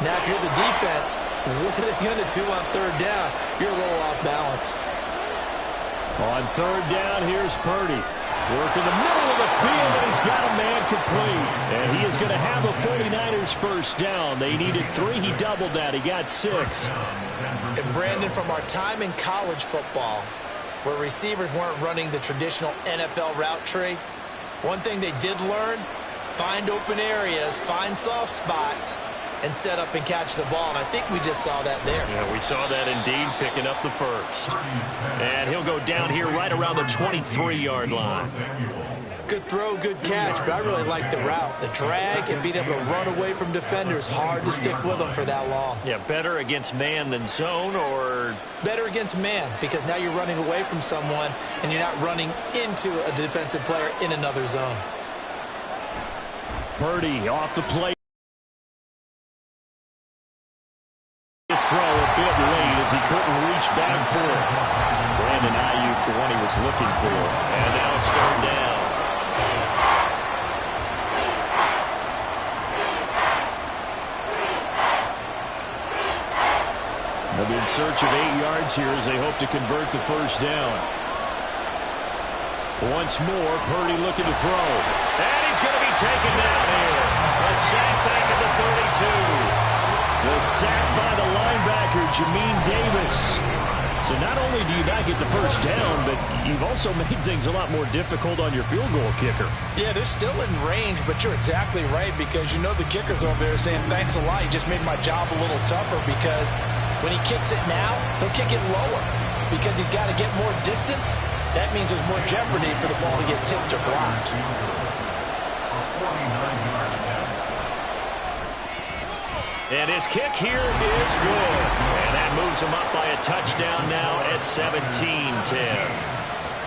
Now, if you're the defense, what are they going to do on 3rd down? You're a little off balance. On 3rd down, here's Purdy. Work in the middle of the field, and he's got a man complete. And he is going to have a 49ers 1st down. They needed 3. He doubled that. He got 6. And Brandon, from our time in college football, where receivers weren't running the traditional NFL route tree, one thing they did learn, find open areas, find soft spots, and set up and catch the ball. And I think we just saw that there. Yeah, we saw that indeed, picking up the 1st. And he'll go down here right around the 23-yard line. Good throw, good catch, but I really like the route. The drag and being able to run away from defenders, hard to stick with them for that long. Yeah, better against man than zone, or? Better against man, because now you're running away from someone and you're not running into a defensive player in another zone. Purdy off the play. Throw a bit late as he couldn't reach back for it. Brandon Ayuk, the one he was looking for. And now it's 3rd down. They'll be in search of 8 yards here as they hope to convert the 1st down. Once more, Purdy looking to throw. And he's going to be taken down here. A sack back at the 32. The sack by the linebacker, Jamin Davis. So not only do you not get the 1st down, but you've also made things a lot more difficult on your field goal kicker. Yeah, they're still in range, but you're exactly right, because you know the kicker's over there saying, thanks a lot, you just made my job a little tougher, because when he kicks it now, he'll kick it lower because he's got to get more distance. That means there's more jeopardy for the ball to get tipped or blocked. And his kick here is good. And that moves him up by a touchdown now at 17-10.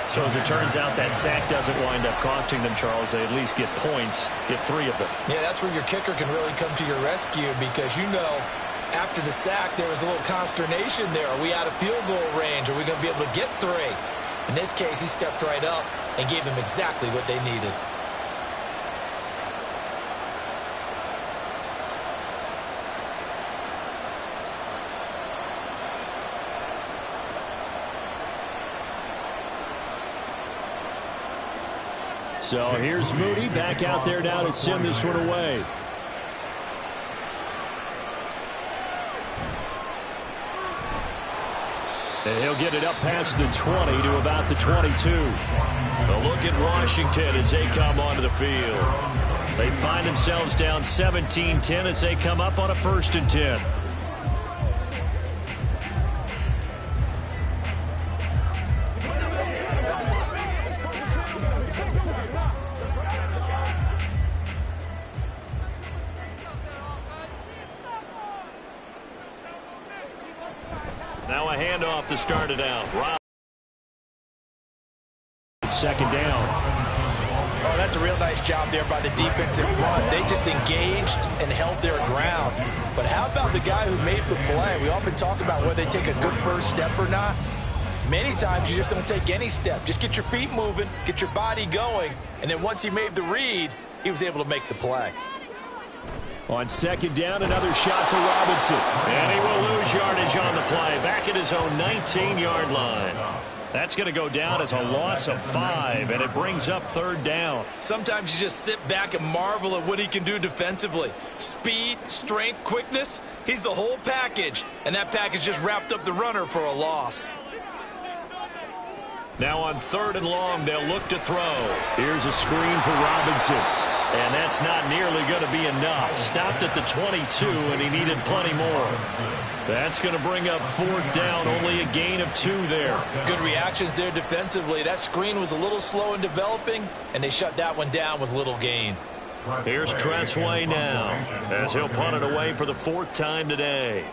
So as it turns out, that sack doesn't wind up costing them, Charles. They at least get points, get 3 of them. Yeah, that's where your kicker can really come to your rescue because, you know, after the sack, there was a little consternation there. Are we out of field goal range? Are we going to be able to get 3? In this case, he stepped right up and gave them exactly what they needed. So here's Moody back out there now to send this one away. And he'll get it up past the 20 to about the 22. A look at Washington as they come onto the field. They find themselves down 17-10 as they come up on a 1st and 10. Now a handoff to start it out. Second down. Oh, that's a real nice job there by the defense in front. They just engaged and held their ground. But how about the guy who made the play? We often talk about whether they take a good first step or not. Many times you just don't take any step. Just get your feet moving, get your body going, and then once he made the read, he was able to make the play. On second down, another shot for Robinson. And he will lose yardage on the play. Back at his own 19-yard line. That's going to go down as a loss of 5, and it brings up 3rd down. Sometimes you just sit back and marvel at what he can do defensively. Speed, strength, quickness, he's the whole package. And that package just wrapped up the runner for a loss. Now on 3rd and long, they'll look to throw. Here's a screen for Robinson. And that's not nearly going to be enough. Stopped at the 22, and he needed plenty more. That's going to bring up 4th down, only a gain of 2 there. Good reactions there defensively. That screen was a little slow in developing, and they shut that one down with little gain. Here's Tressway now, as he'll punt it away for the 4th time today.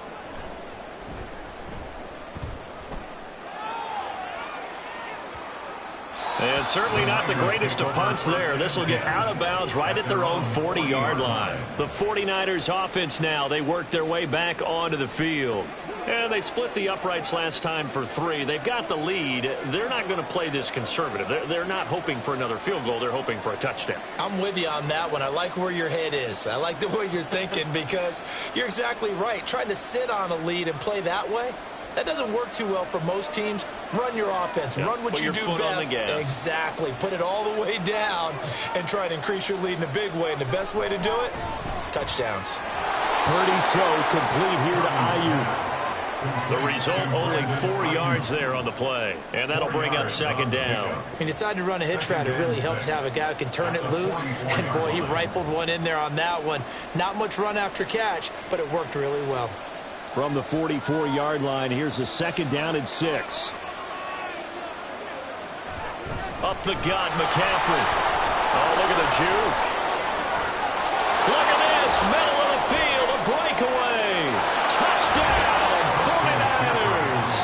And certainly not the greatest of punts there. This will get out of bounds right at their own 40-yard line. The 49ers offense now, they work their way back onto the field. And they split the uprights last time for 3. They've got the lead. They're not going to play this conservative. They're not hoping for another field goal. They're hoping for a touchdown. I'm with you on that one. I like where your head is. I like the way you're thinking because you're exactly right. Trying to sit on a lead and play that way, that doesn't work too well for most teams. Run your offense. Yep. Run what Put you your do foot best. on the gas. Exactly. Put it all the way down and try to increase your lead in a big way. And the best way to do it, touchdowns. Purdy's throw complete here to Ayuk. The result, only 4 yards there on the play. And that'll bring up 2nd down. When you decide to run a hitch route, it really helps to have a guy who can turn it loose. And, boy, he rifled one in there on that one. Not much run after catch, but it worked really well. From the 44-yard line, here's a 2nd down and 6. Up the gut, McCaffrey. Oh, look at the juke. Look at this, middle of the field, a breakaway. Touchdown, 49ers.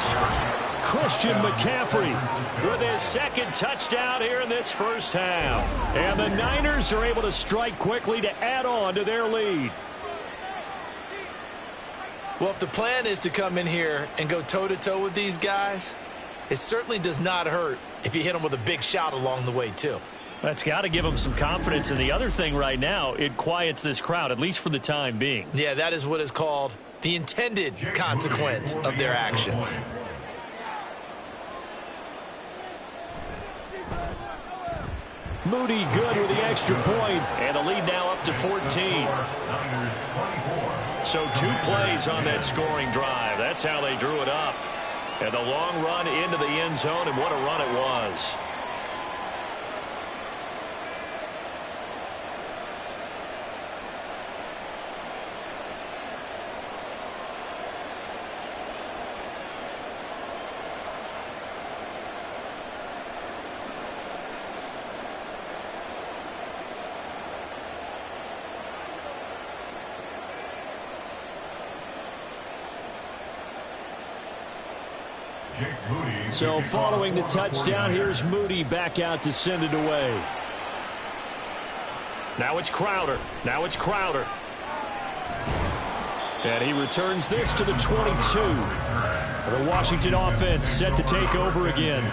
Christian McCaffrey with his 2nd touchdown here in this first half. And the Niners are able to strike quickly to add on to their lead. Well, if the plan is to come in here and go toe-to-toe with these guys, it certainly does not hurt if you hit them with a big shot along the way, too. That's got to give them some confidence. And the other thing right now, it quiets this crowd, at least for the time being. Yeah, that is what is called the intended consequence of their actions. Moody good with the extra point, and the lead now up to 14. So 2 plays on that scoring drive. That's how they drew it up. And a long run into the end zone, and what a run it was. So following the touchdown, here's Moody back out to send it away. Now it's Crowder. And he returns this to the 22. The Washington offense set to take over again.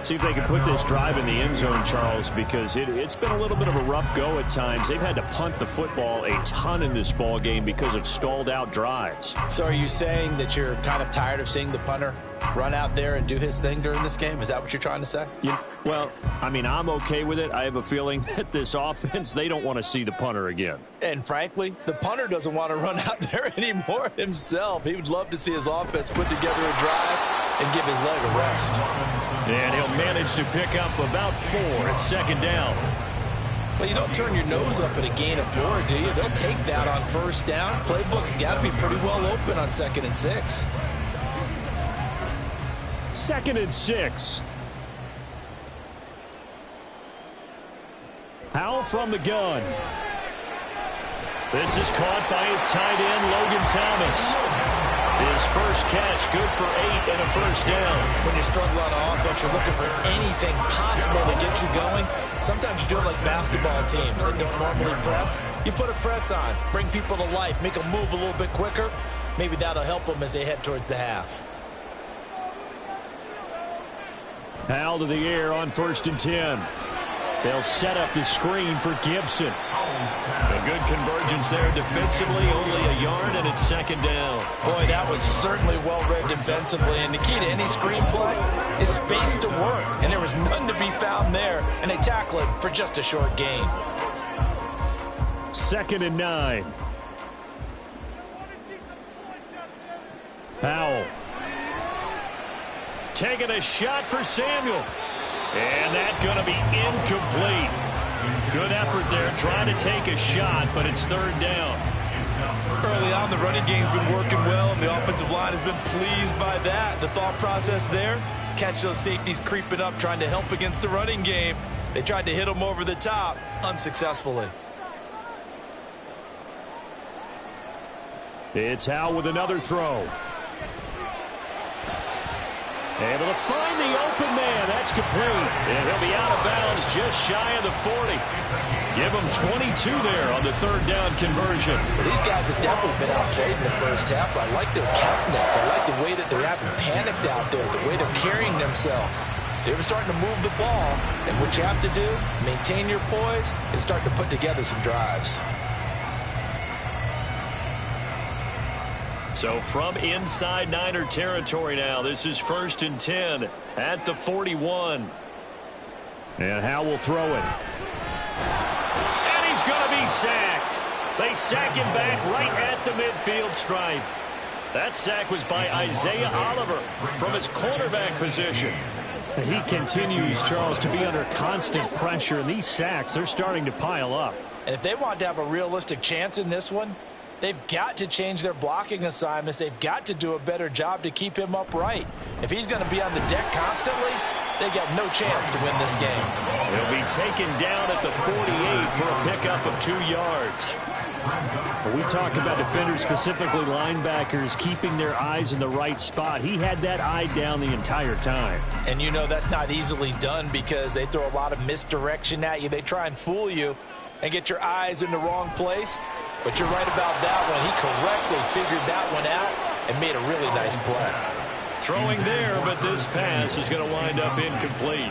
See if they can put this drive in the end zone, Charles, because it's been a little bit of a rough go at times. They've had to punt the football a ton in this ball game because of stalled out drives. So are you saying that you're kind of tired of seeing the punter run out there and do his thing during this game? Is that what you're trying to say? Yeah, well, I mean, I'm okay with it. I have a feeling that this offense, they don't want to see the punter again. And frankly, the punter doesn't want to run out there anymore himself. He would love to see his offense put together a drive and give his leg a rest. And he'll manage to pick up about 4 at second down. Well, you don't turn your nose up at a gain of 4, do you? They'll take that on first down. Playbook's got to be pretty well open on 2nd and 6. 2nd and 6. Howell from the gun. This is caught by his tight end, Logan Thomas. His first catch, good for 8 and a first down. When you struggle on offense, you're looking for anything possible to get you going. Sometimes you do it like basketball teams that don't normally press. You put a press on, bring people to life, make them move a little bit quicker. Maybe that'll help them as they head towards the half. Howell to the air on 1st and 10. They'll set up the screen for Gibson. A good convergence there defensively, only a yard, and it's 2nd down. Boy, that was certainly well-read defensively, and the key to any screenplay is space to work, and there was none to be found there, and they tackle it for just a short gain. 2nd and 9. Howell. Taking a shot for Samuel. And that's going to be incomplete. Good effort there, trying to take a shot, but it's 3rd down. Early on, the running game's been working well, and the offensive line has been pleased by that. The thought process there, catch those safeties creeping up, trying to help against the running game. They tried to hit them over the top, unsuccessfully. It's Howell with another throw. Able to find the open man. That's complete. And he'll be out of bounds just shy of the 40. Give him 22 there on the 3rd down conversion. Well, these guys have definitely been outplayed in the first half. I like their countenance. I like the way that they're having panicked out there, the way they're carrying themselves. They were starting to move the ball. And what you have to do, maintain your poise and start to put together some drives. So from inside Niner territory now, this is 1st and 10 at the 41. And Howell will throw it. And he's going to be sacked. They sack him back right at the midfield stripe. That sack was by Isaiah Oliver from his cornerback position. He continues, Charles, to be under constant pressure, and these sacks are starting to pile up. And if they want to have a realistic chance in this one, they've got to change their blocking assignments. They've got to do a better job to keep him upright. If he's going to be on the deck constantly, they got no chance to win this game. He'll be taken down at the 48 for a pickup of 2 yards. We talk about defenders, specifically linebackers, keeping their eyes in the right spot. He had that eye down the entire time. And you know that's not easily done because they throw a lot of misdirection at you. They try and fool you and get your eyes in the wrong place. But you're right about that one. He correctly figured that one out and made a really nice play. Throwing there, but this pass is going to wind up incomplete.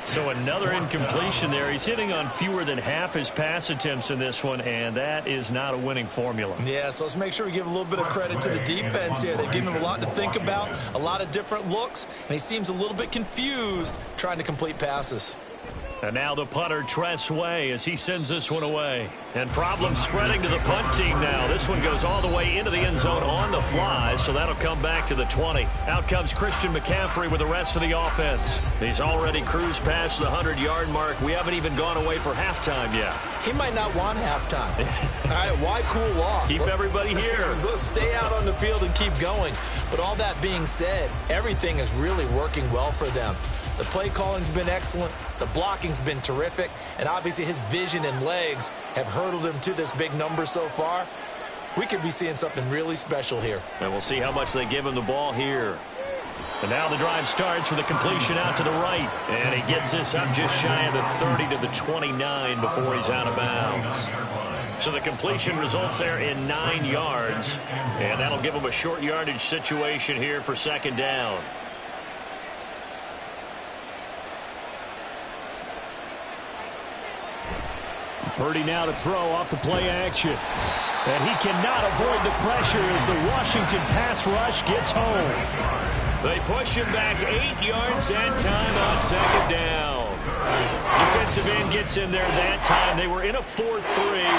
So another incompletion there. He's hitting on fewer than half his pass attempts in this one, and that is not a winning formula. Yeah, so let's make sure we give a little bit of credit to the defense here. They've given him a lot to think about, a lot of different looks, and he seems a little bit confused trying to complete passes. And now the punter, Tress Way, as he sends this one away. And problems spreading to the punt team now. This one goes all the way into the end zone on the fly, so that'll come back to the 20. Out comes Christian McCaffrey with the rest of the offense. He's already cruised past the 100-yard mark. We haven't even gone away for halftime yet. He might not want halftime. All right, why cool off? Keep everybody here. Let's stay out on the field and keep going. But all that being said, everything is really working well for them. The play calling's been excellent. The blocking's been terrific. And obviously his vision and legs have hurdled him to this big number so far. We could be seeing something really special here. And we'll see how much they give him the ball here. And now the drive starts with a completion out to the right. And he gets this up just shy of the 30 to the 29 before he's out of bounds. So the completion results there in 9 yards. And that'll give him a short yardage situation here for second down. Purdy now to throw off the play action. And he cannot avoid the pressure as the Washington pass rush gets home. They push him back 8 yards that time on second down. Defensive end gets in there that time. They were in a 4-3.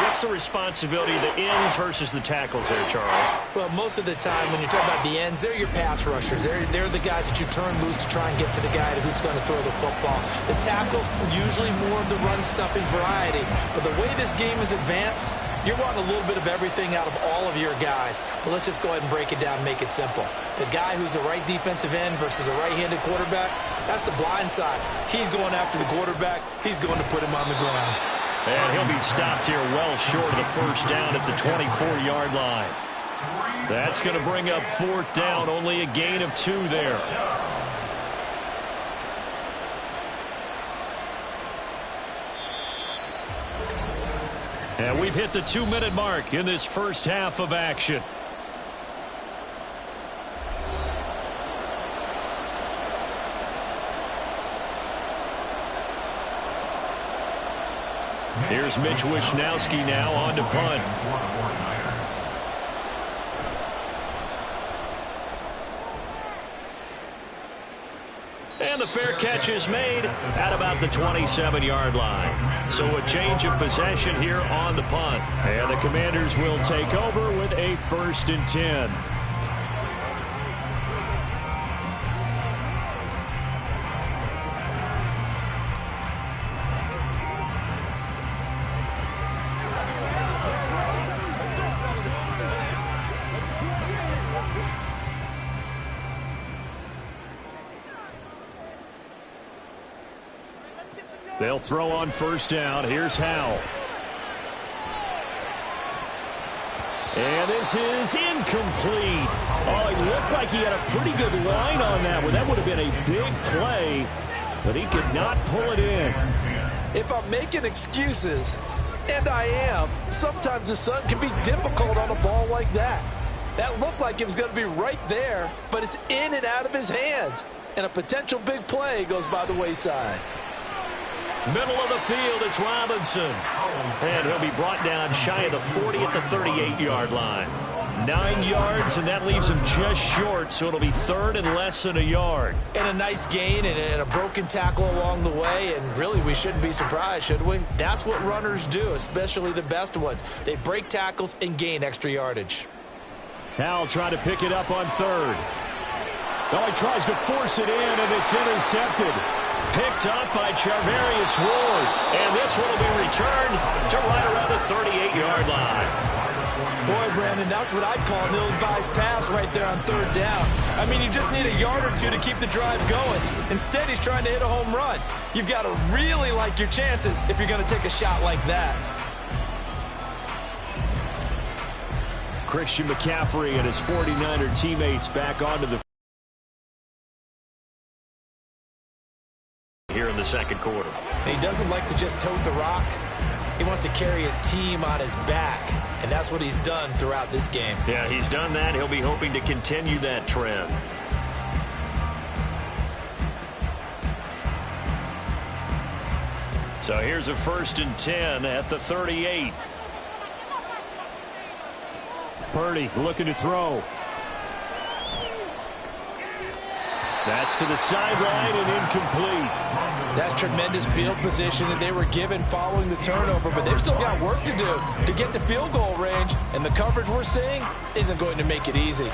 What's the responsibility of the ends versus the tackles there, Charles? Well, most of the time when you talk about the ends, they're your pass rushers. They're the guys that you turn loose to try and get to the guy who's going to throw the football. The tackles, usually more of the run-stuffing variety. But the way this game is advanced, you're wanting a little bit of everything out of all of your guys. But let's just go ahead and break it down and make it simple. The guy who's the right defensive end versus a right-handed quarterback, that's the blind side. He's going after the quarterback. He's going to put him on the ground. And he'll be stopped here well short of the first down at the 24-yard line. That's going to bring up fourth down. Only a gain of 2 there. And we've hit the 2-minute mark in this first half of action. Here's Mitch Wishnowski now on to punt. And the fair catch is made at about the 27-yard line. So a change of possession here on the punt. And the Commanders will take over with a 1st and 10. They'll throw on first down. Here's Howell. And this is incomplete. Oh, it looked like he had a pretty good line on that one. That would have been a big play, but he could not pull it in. If I'm making excuses, and I am, sometimes the sun can be difficult on a ball like that. That looked like it was going to be right there, but it's in and out of his hands. And a potential big play goes by the wayside. Middle of the field, it's Robinson. And he'll be brought down shy of the 40 at the 38-yard line. 9 yards, and that leaves him just short, so it'll be 3rd and less than a yard. And a nice gain and a broken tackle along the way, and really we shouldn't be surprised, should we? That's what runners do, especially the best ones. They break tackles and gain extra yardage. Howell trying to pick it up on 3rd. Oh, he tries to force it in, and it's intercepted. Picked up by Charvarius Ward. And this one will be returned to right around the 38-yard line. Boy, Brandon, that's what I'd call an ill-advised pass right there on 3rd down. I mean, you just need a yard or 2 to keep the drive going. Instead, he's trying to hit a home run. You've got to really like your chances if you're going to take a shot like that. Christian McCaffrey and his 49er teammates back onto the here in the second quarter. He doesn't like to just tote the rock. He wants to carry his team on his back, and that's what he's done throughout this game. Yeah, he's done that. He'll be hoping to continue that trend. So here's a 1st and 10 at the 38. Purdy looking to throw. That's to the sideline and incomplete. That's tremendous field position that they were given following the turnover, but they've still got work to do to get the field goal range, and the coverage we're seeing isn't going to make it easy.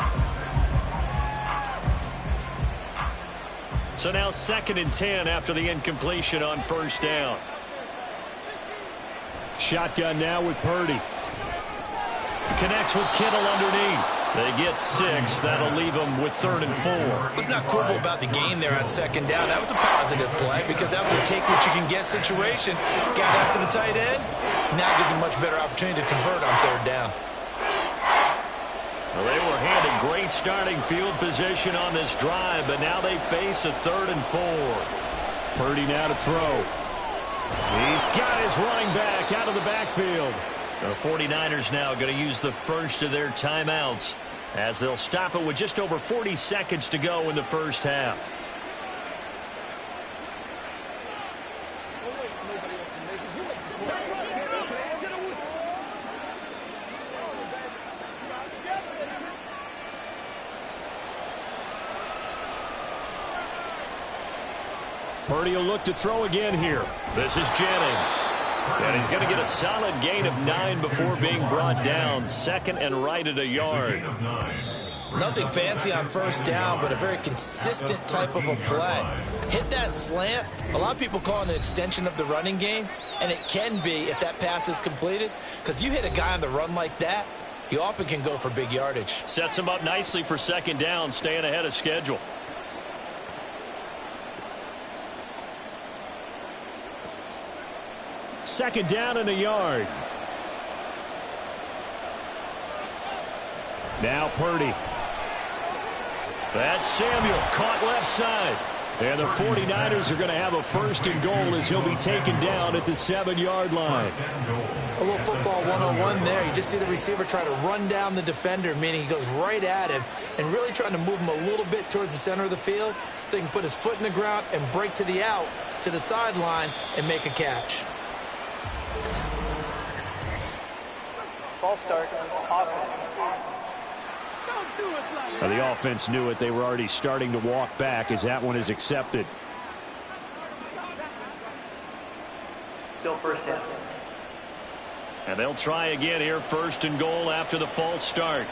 So now 2nd and 10 after the incompletion on 1st down. Shotgun now with Purdy. Connects with Kittle underneath. They get 6. That'll leave them with 3rd and 4. What's not cool about the gain there on 2nd down? That was a positive play because that was a take-what-you-can-get situation. Got out to the tight end. Now gives him much better opportunity to convert on 3rd down. Well, they were handed great great starting field position on this drive, but now they face a 3rd and 4. Purdy now to throw. He's got his running back out of the backfield. The 49ers now going to use the first of their timeouts as they'll stop it with just over 40 seconds to go in the first half. Purdy will look to throw again here. This is Jennings. And he's going to get a solid gain of 9 before being brought down. 2nd and right at a yard. Nothing fancy on first down, but a very consistent type of a play. Hit that slant. A lot of people call it an extension of the running game, and it can be if that pass is completed, because you hit a guy on the run like that, you often can go for big yardage. Sets him up nicely for 2nd down, staying ahead of schedule. Second down and a yard. Now Purdy. That's Samuel, caught left side. And the 49ers are going to have a 1st and goal as he'll be taken down at the 7-yard line. A little football 101 there. You just see the receiver try to run down the defender, meaning he goes right at him and really trying to move him a little bit towards the center of the field so he can put his foot in the ground and break to the out, to the sideline, and make a catch. Ball start, offense. The offense knew it. They were already starting to walk back as that one is accepted. Still first down. And they'll try again here, 1st and goal after the false start.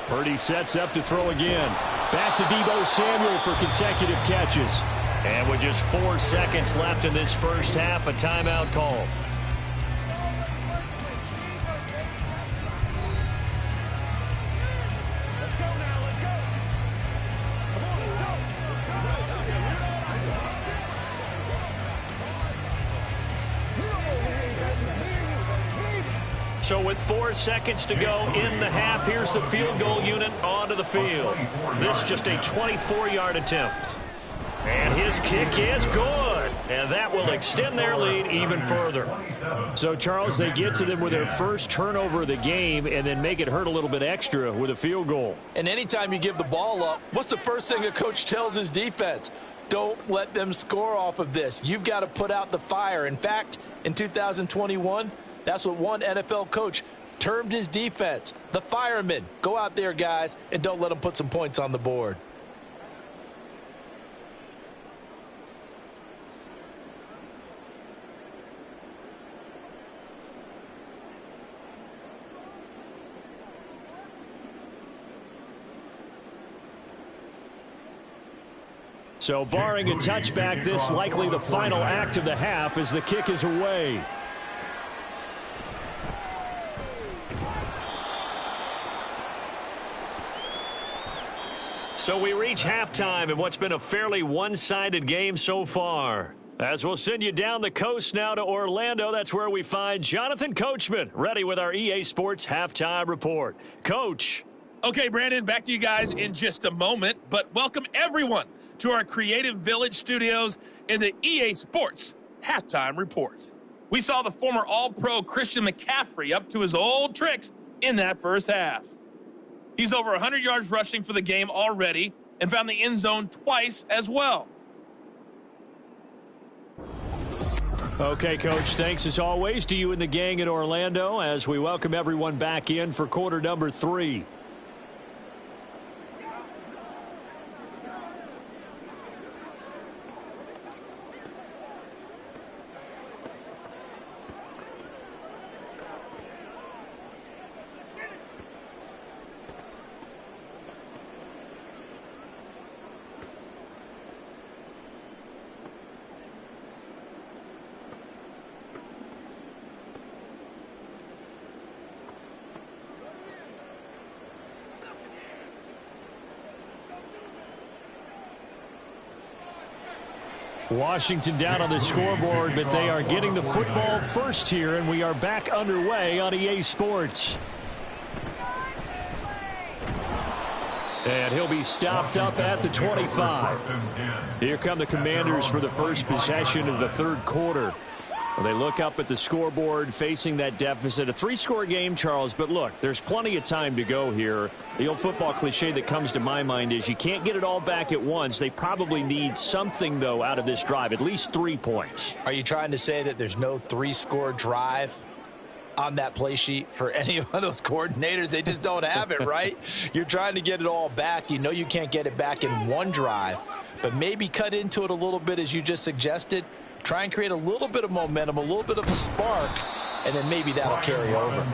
Purdy sets up to throw again. Back to Deebo Samuel for consecutive catches. And with just 4 seconds left in this first half, a timeout call. Let's go now, let's go. Come on, let's go. So with 4 seconds to go in the half, here's the field goal unit onto the field. This just a 24-yard attempt. And his kick is good. And that will extend their lead even further. So, Charles, they get to them with their first turnover of the game and then make it hurt a little bit extra with a field goal. And anytime you give the ball up, what's the first thing a coach tells his defense? Don't let them score off of this. You've got to put out the fire. In fact, in 2021, that's what one NFL coach termed his defense, the firemen. Go out there, guys, and don't let them put some points on the board. So barring a touchback, this likely the final act of the half as the kick is away. So we reach halftime in what's been a fairly one-sided game so far. As we'll send you down the coast now to Orlando, that's where we find Jonathan Coachman, ready with our EA Sports Halftime Report. Coach. Okay, Brandon, back to you guys in just a moment, but welcome everyone to our Creative Village studios in the EA Sports Halftime Report. We saw the former All-Pro Christian McCaffrey up to his old tricks in that first half. He's over 100 yards rushing for the game already and found the end zone twice as well. Okay, Coach, thanks as always to you and the gang in Orlando as we welcome everyone back in for quarter number 3. Washington down on the scoreboard, but they are getting the football first here, and we are back underway on EA Sports. And he'll be stopped up at the 25. Here come the Commanders for the first possession of the third quarter. Well, they look up at the scoreboard facing that deficit. A 3-score game, Charles, but look, there's plenty of time to go here. The old football cliche that comes to my mind is you can't get it all back at once. They probably need something, though, out of this drive, at least 3 points. Are you trying to say that there's no 3-score drive on that play sheet for any of those coordinators? They just don't have it, right? You're trying to get it all back. You know you can't get it back in one drive, but maybe cut into it a little bit as you just suggested. Try and create a little bit of momentum, a little bit of a spark, and then maybe that'll carry over.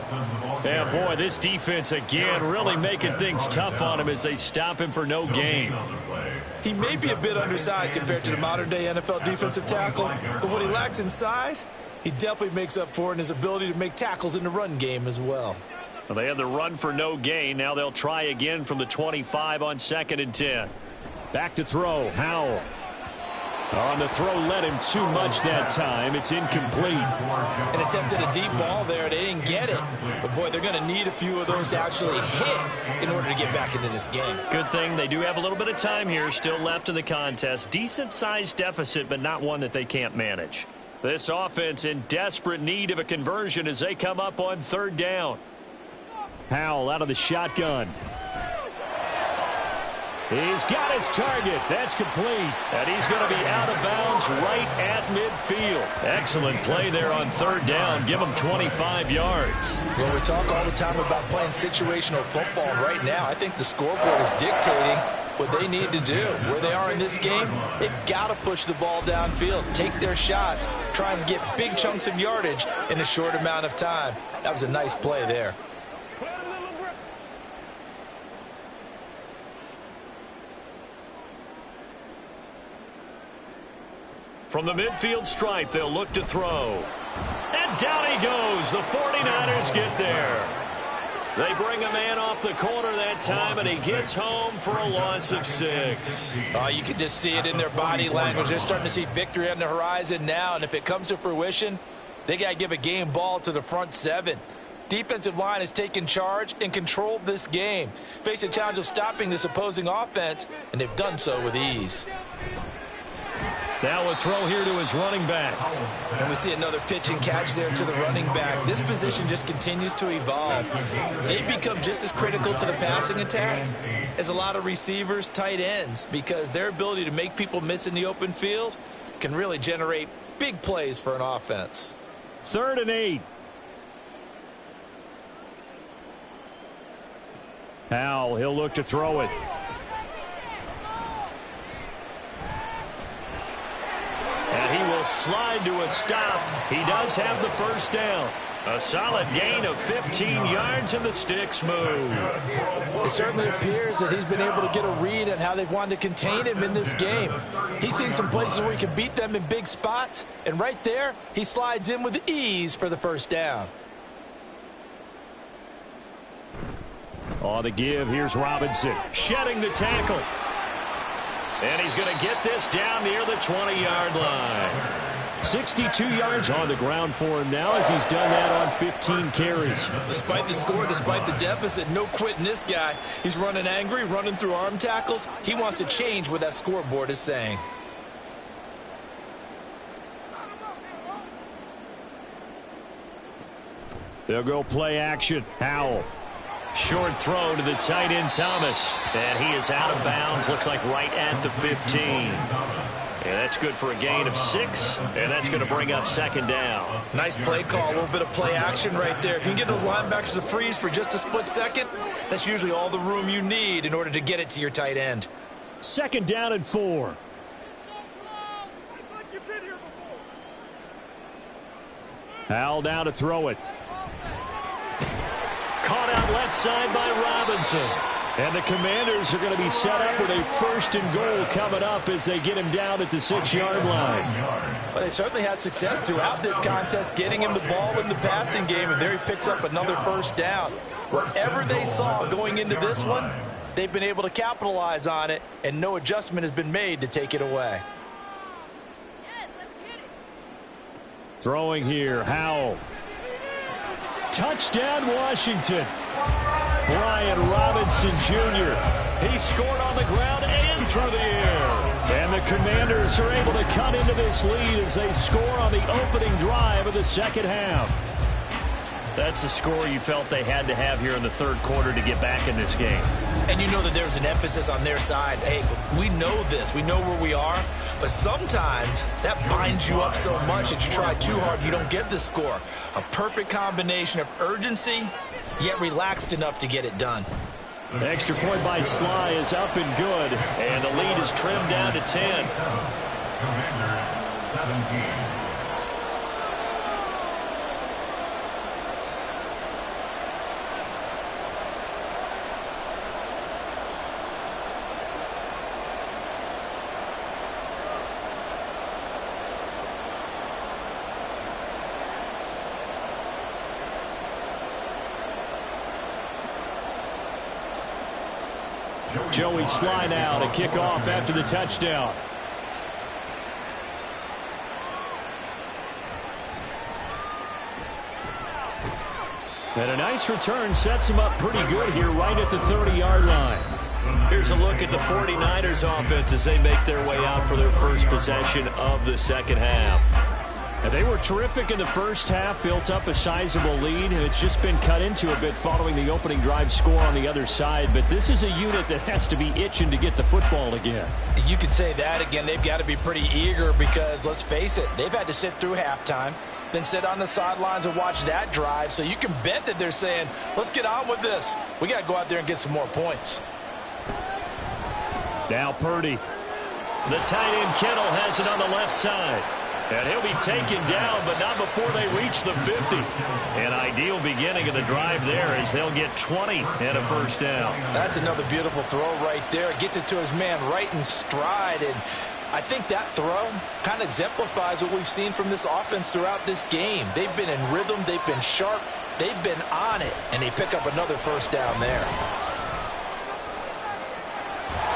Yeah, boy, this defense again really making things tough on him as they stop him for no gain. He may be a bit undersized compared to the modern-day NFL defensive tackle, but what he lacks in size, he definitely makes up for in his ability to make tackles in the run game as well. Well, they had the run for no gain. Now they'll try again from the 25 on 2nd and 10. Back to throw, Howell. On the throw, led him too much that time. It's incomplete. An attempt at a deep ball there. They didn't get it. But, boy, they're going to need a few of those to actually hit in order to get back into this game. Good thing they do have a little bit of time here still left in the contest. Decent-sized deficit, but not one that they can't manage. This offense in desperate need of a conversion as they come up on 3rd down. Howell out of the shotgun. He's got his target. That's complete. And he's going to be out of bounds right at midfield. Excellent play there on 3rd down. Give him 25 yards. Well, we talk all the time about playing situational football. Right now, I think the scoreboard is dictating what they need to do. Where they are in this game, they've got to push the ball downfield, take their shots, try and get big chunks of yardage in a short amount of time. That was a nice play there. From the midfield stripe, they'll look to throw. And down he goes. The 49ers get there. They bring a man off the corner that time, and he gets home for a loss of 6. You can just see it in their body language. They're starting to see victory on the horizon now, and if it comes to fruition, they got to give a game ball to the front 7. Defensive line has taken charge and controlled this game. Face a challenge of stopping this opposing offense, and they've done so with ease. Now a throw here to his running back. And we see another pitch and catch there to the running back. This position just continues to evolve. They become just as critical to the passing attack as a lot of receivers, tight ends, because their ability to make people miss in the open field can really generate big plays for an offense. 3rd and 8. Howell, he'll look to throw it. And he will slide to a stop. He does have the 1st down. A solid gain of 15 yards, and the sticks move. It certainly appears that he's been able to get a read on how they've wanted to contain him in this game. He's seen some places where he can beat them in big spots, and right there, he slides in with ease for the 1st down. On the give, here's Robinson. Shedding the tackle. And he's going to get this down near the 20-yard line. 62 yards on the ground for him now as he's done that on 15 carries. Despite the score, despite the deficit, no quitting this guy. He's running angry, running through arm tackles. He wants to change what that scoreboard is saying. They'll go play action. Howell. Short throw to the tight end, Thomas. And he is out of bounds. Looks like right at the 15. And that's good for a gain of 6. And that's going to bring up 2nd down. Nice play call. A little bit of play action right there. If you can get those linebackers to freeze for just a split second, that's usually all the room you need in order to get it to your tight end. 2nd down and 4. Howell down to throw it. Caught out left side by Robinson. And the Commanders are going to be set up with a 1st and goal coming up as they get him down at the 6-yard line. Well, they certainly had success throughout this contest getting him the ball in the passing game, and there he picks up another 1st down. Whatever they saw going into this one, they've been able to capitalize on it, and no adjustment has been made to take it away. Yes, let's get it. Throwing here, Howell. Touchdown, Washington. Brian Robinson Jr. He scored on the ground and through the air. And the Commanders are able to cut into this lead as they score on the opening drive of the second half. That's a score you felt they had to have here in the third quarter to get back in this game. And you know that there's an emphasis on their side. Hey, we know this. We know where we are. But sometimes that binds you up so much that you try too hard, you don't get the score. A perfect combination of urgency, yet relaxed enough to get it done. The extra point by Sly is up and good. And the lead is trimmed down to 10. Commanders 17. Joey Sly now to kick off after the touchdown. And a nice return sets him up pretty good here right at the 30-yard line. Here's a look at the 49ers offense as they make their way out for their first possession of the second half. And they were terrific in the first half, built up a sizable lead, and it's just been cut into a bit following the opening drive score on the other side. But this is a unit that has to be itching to get the football again. You could say that again. They've got to be pretty eager because, let's face it, they've had to sit through halftime, then sit on the sidelines and watch that drive. So you can bet that they're saying, let's get on with this. We got to go out there and get some more points. Now Purdy. The tight end Kittle has it on the left side. And he'll be taken down, but not before they reach the 50. An ideal beginning of the drive there as they'll get 20 and a first down. That's another beautiful throw right there. Gets it to his man right in stride. And I think that throw kind of exemplifies what we've seen from this offense throughout this game. They've been in rhythm. They've been sharp. They've been on it. And they pick up another first down there.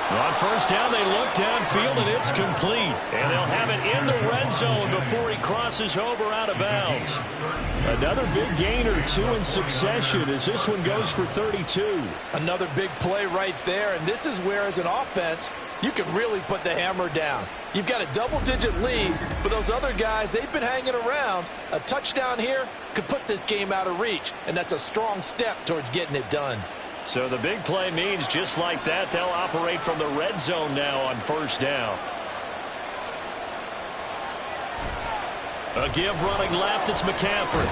On first down, they look downfield, and it's complete. And they'll have it in the red zone before he crosses over out of bounds. Another big gain or two in succession as this one goes for 32. Another big play right there, and this is where, as an offense, you can really put the hammer down. You've got a double-digit lead, but those other guys, they've been hanging around. A touchdown here could put this game out of reach, and that's a strong step towards getting it done. So the big play means just like that, they'll operate from the red zone now on first down. A give running left, it's McCaffrey.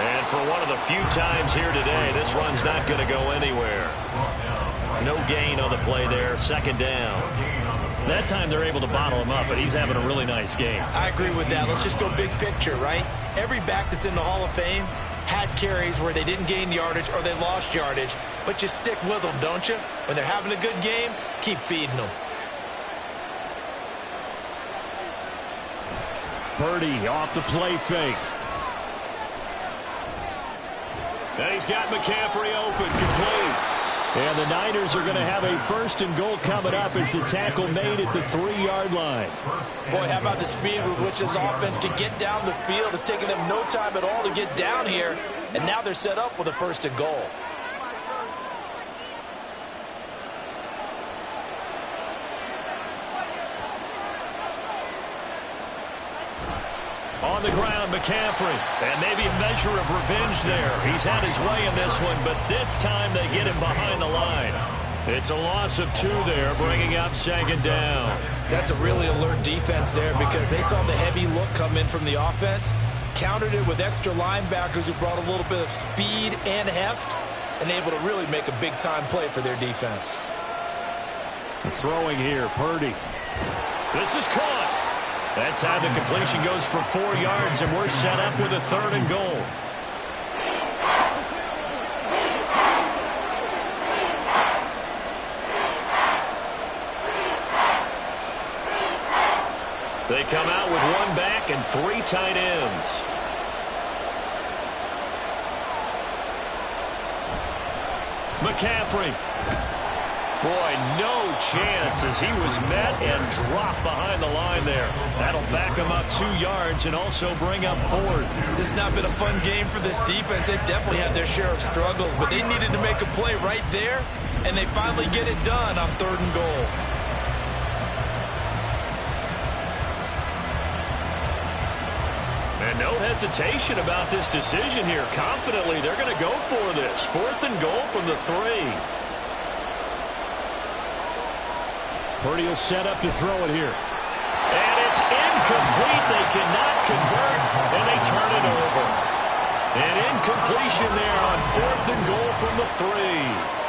And for one of the few times here today, this run's not going to go anywhere. No gain on the play there, second down. That time they're able to bottle him up, but he's having a really nice game. I agree with that. Let's just go big picture, right? Every back that's in the Hall of Fame had carries where they didn't gain yardage or they lost yardage, but you stick with them, don't you? When they're having a good game, keep feeding them. Purdy off the play fake. And he's got McCaffrey open, complete. And the Niners are going to have a first and goal coming up as the tackle made at the 3-yard line. Boy, how about the speed with which this offense can get down the field? It's taken them no time at all to get down here, and now they're set up with a first and goal. On the ground, McCaffrey. And maybe a measure of revenge there. He's had his way in this one, but this time they get him behind the line. It's a loss of 2 there, bringing up second down. That's a really alert defense there because they saw the heavy look come in from the offense, countered it with extra linebackers who brought a little bit of speed and heft, and able to really make a big-time play for their defense. Throwing here, Purdy. This is caught. That time the completion goes for 4 yards, and we're set up with a third and goal. They come out with 1 back and 3 tight ends. McCaffrey. Boy, no chance as he was met and dropped behind the line there. That'll back him up 2 yards and also bring up 4th. This has not been a fun game for this defense. They've definitely had their share of struggles, but they needed to make a play right there, and they finally get it done on 3rd and goal. And no hesitation about this decision here. Confidently, they're going to go for this. 4th and goal from the 3. Purdy will set up to throw it here. And it's incomplete. They cannot convert, and they turn it over. An incompletion there on 4th and goal from the 3.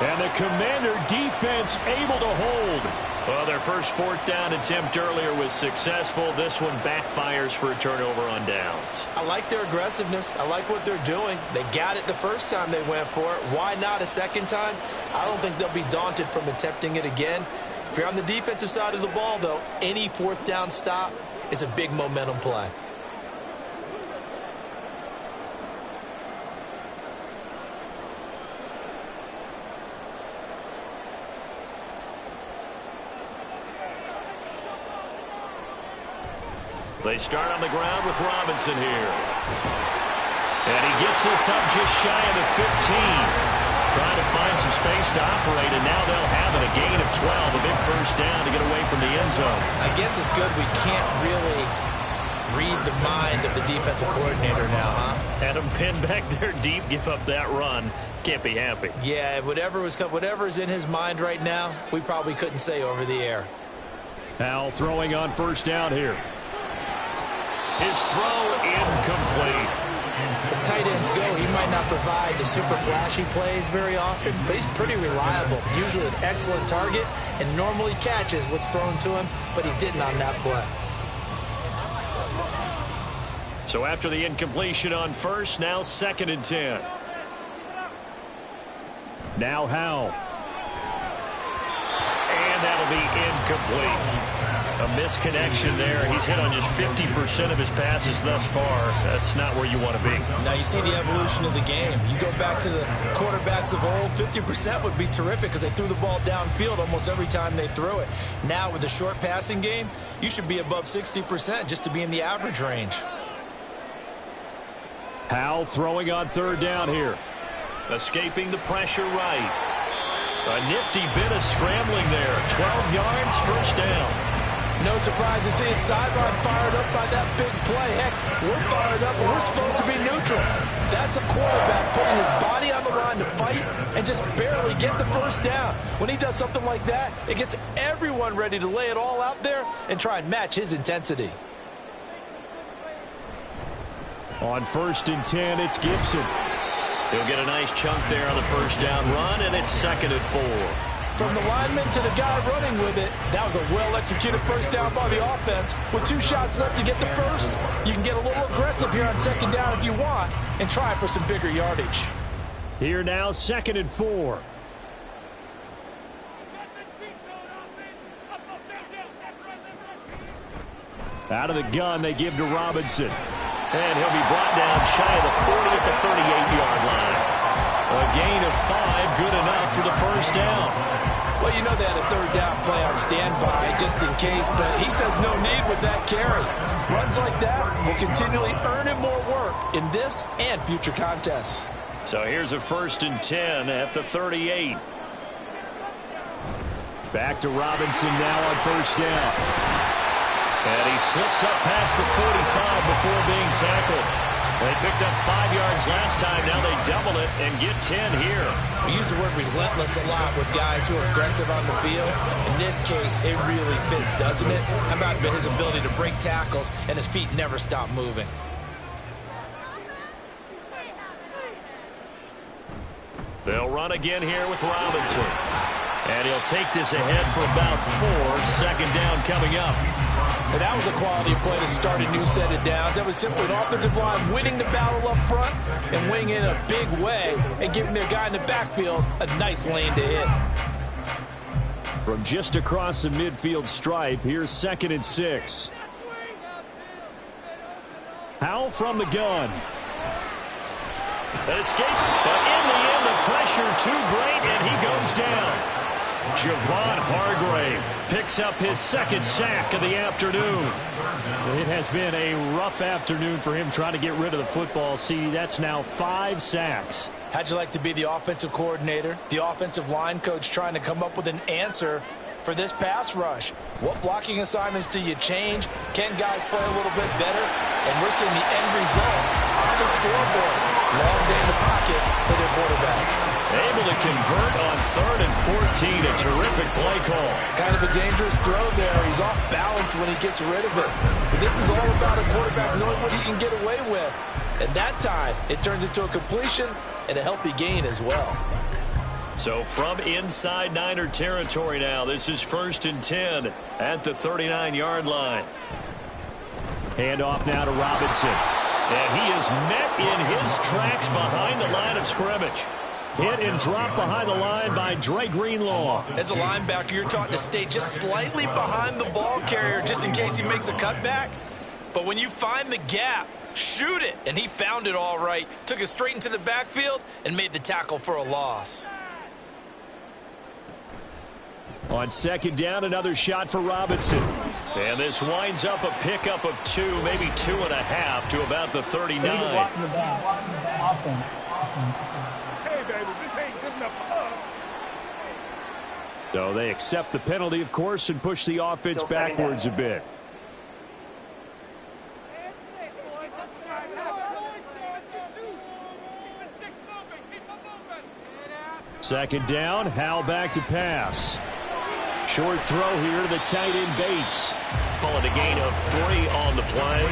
And the Commander defense able to hold. Well, their first 4th down attempt earlier was successful. This one backfires for a turnover on downs. I like their aggressiveness. I like what they're doing. They got it the first time they went for it. Why not a second time? I don't think they'll be daunted from attempting it again. If you're on the defensive side of the ball, though, any 4th down stop is a big momentum play. They start on the ground with Robinson here. And he gets us up just shy of the 15. Trying to find some space to operate, and now they'll have it. A gain of 12, a big first down to get away from the end zone. I guess it's good we can't really read the mind of the defensive coordinator now, huh? Had him pinned back there deep, give up that run. Can't be happy. Yeah, whatever's in his mind right now, we probably couldn't say over the air. Now throwing on 1st down here. His throw incomplete. As tight ends go, he might not provide the super flashy plays very often, but he's pretty reliable. Usually an excellent target and normally catches what's thrown to him, but he didn't on that play. So after the incompletion on 1st, now 2nd and 10. Now Howell. And that'll be incomplete. A misconnection there. He's hit on just 50% of his passes thus far. That's not where you want to be. Now you see the evolution of the game. You go back to the quarterbacks of old, 50% would be terrific because they threw the ball downfield almost every time they threw it. Now with the short passing game, you should be above 60% just to be in the average range. Howell throwing on 3rd down here. Escaping the pressure right. A nifty bit of scrambling there. 12 yards, 1st down. No surprise to see his sideline fired up by that big play. Heck, we're fired up, and we're supposed to be neutral. That's a quarterback putting his body on the line to fight and just barely get the 1st down. When he does something like that, it gets everyone ready to lay it all out there and try and match his intensity. On 1st and 10, it's Gibson. He'll get a nice chunk there on the 1st down run, and it's 2nd and 4. From the lineman to the guy running with it, that was a well-executed 1st down by the offense. With 2 shots left to get the 1st, you can get a little aggressive here on 2nd down if you want and try for some bigger yardage. Here now, 2nd and 4. Out of the gun, they give to Robinson. And he'll be brought down shy of the 40 at the 38-yard line. A gain of 5, good enough for the 1st down. Well, you know they had a 3rd down play on standby just in case, but he says no need with that carry. Runs like that will continually earn him more work in this and future contests. So here's a 1st and 10 at the 38. Back to Robinson now on 1st down. And he slips up past the 45 before being tackled. They picked up 5 yards last time. Now they double it and get 10 here. We use the word relentless a lot with guys who are aggressive on the field. In this case, it really fits, doesn't it? How about his ability to break tackles and his feet never stop moving? They'll run again here with Robinson. And he'll take this ahead for about 4. 2nd down coming up. And that was a quality play to start a new set of downs. That was simply an offensive line winning the battle up front and winning in a big way and giving their guy in the backfield a nice lane to hit. From just across the midfield stripe, here's 2nd and 6. Howell from the gun. An escape, but in the end, the pressure too great, and he goes down. Javon Hargrave picks up his second sack of the afternoon. It has been a rough afternoon for him trying to get rid of the football. See, that's now 5 sacks. How'd you like to be the offensive coordinator, the offensive line coach trying to come up with an answer for this pass rush? What blocking assignments do you change? Can guys play a little bit better? And we're seeing the end result on the scoreboard. Long day in the pocket for their quarterback. Able to convert on 3rd and 14. A terrific play call. Kind of a dangerous throw there. He's off balance when he gets rid of it. But this is all about a quarterback knowing what he can get away with. And that time, it turns into a completion and a healthy gain as well. So from inside Niner territory now, this is 1st and 10 at the 39-yard line. Handoff now to Robinson. And he is met in his tracks behind the line of scrimmage. Hit and drop behind the line by Dre Greenlaw. As a linebacker, you're taught to stay just slightly behind the ball carrier just in case he makes a cutback. But when you find the gap, shoot it. And he found it all right. Took it straight into the backfield and made the tackle for a loss. On 2nd down, another shot for Robinson. And this winds up a pickup of 2, maybe 2.5 to about the 39. Offense. Hey, baby, this ain't good enough for us. So they accept the penalty, of course, and push the offense backwards a bit. Second down, Howell back to pass. Short throw here to the tight end Bates. Call it a gain of 3 on the play.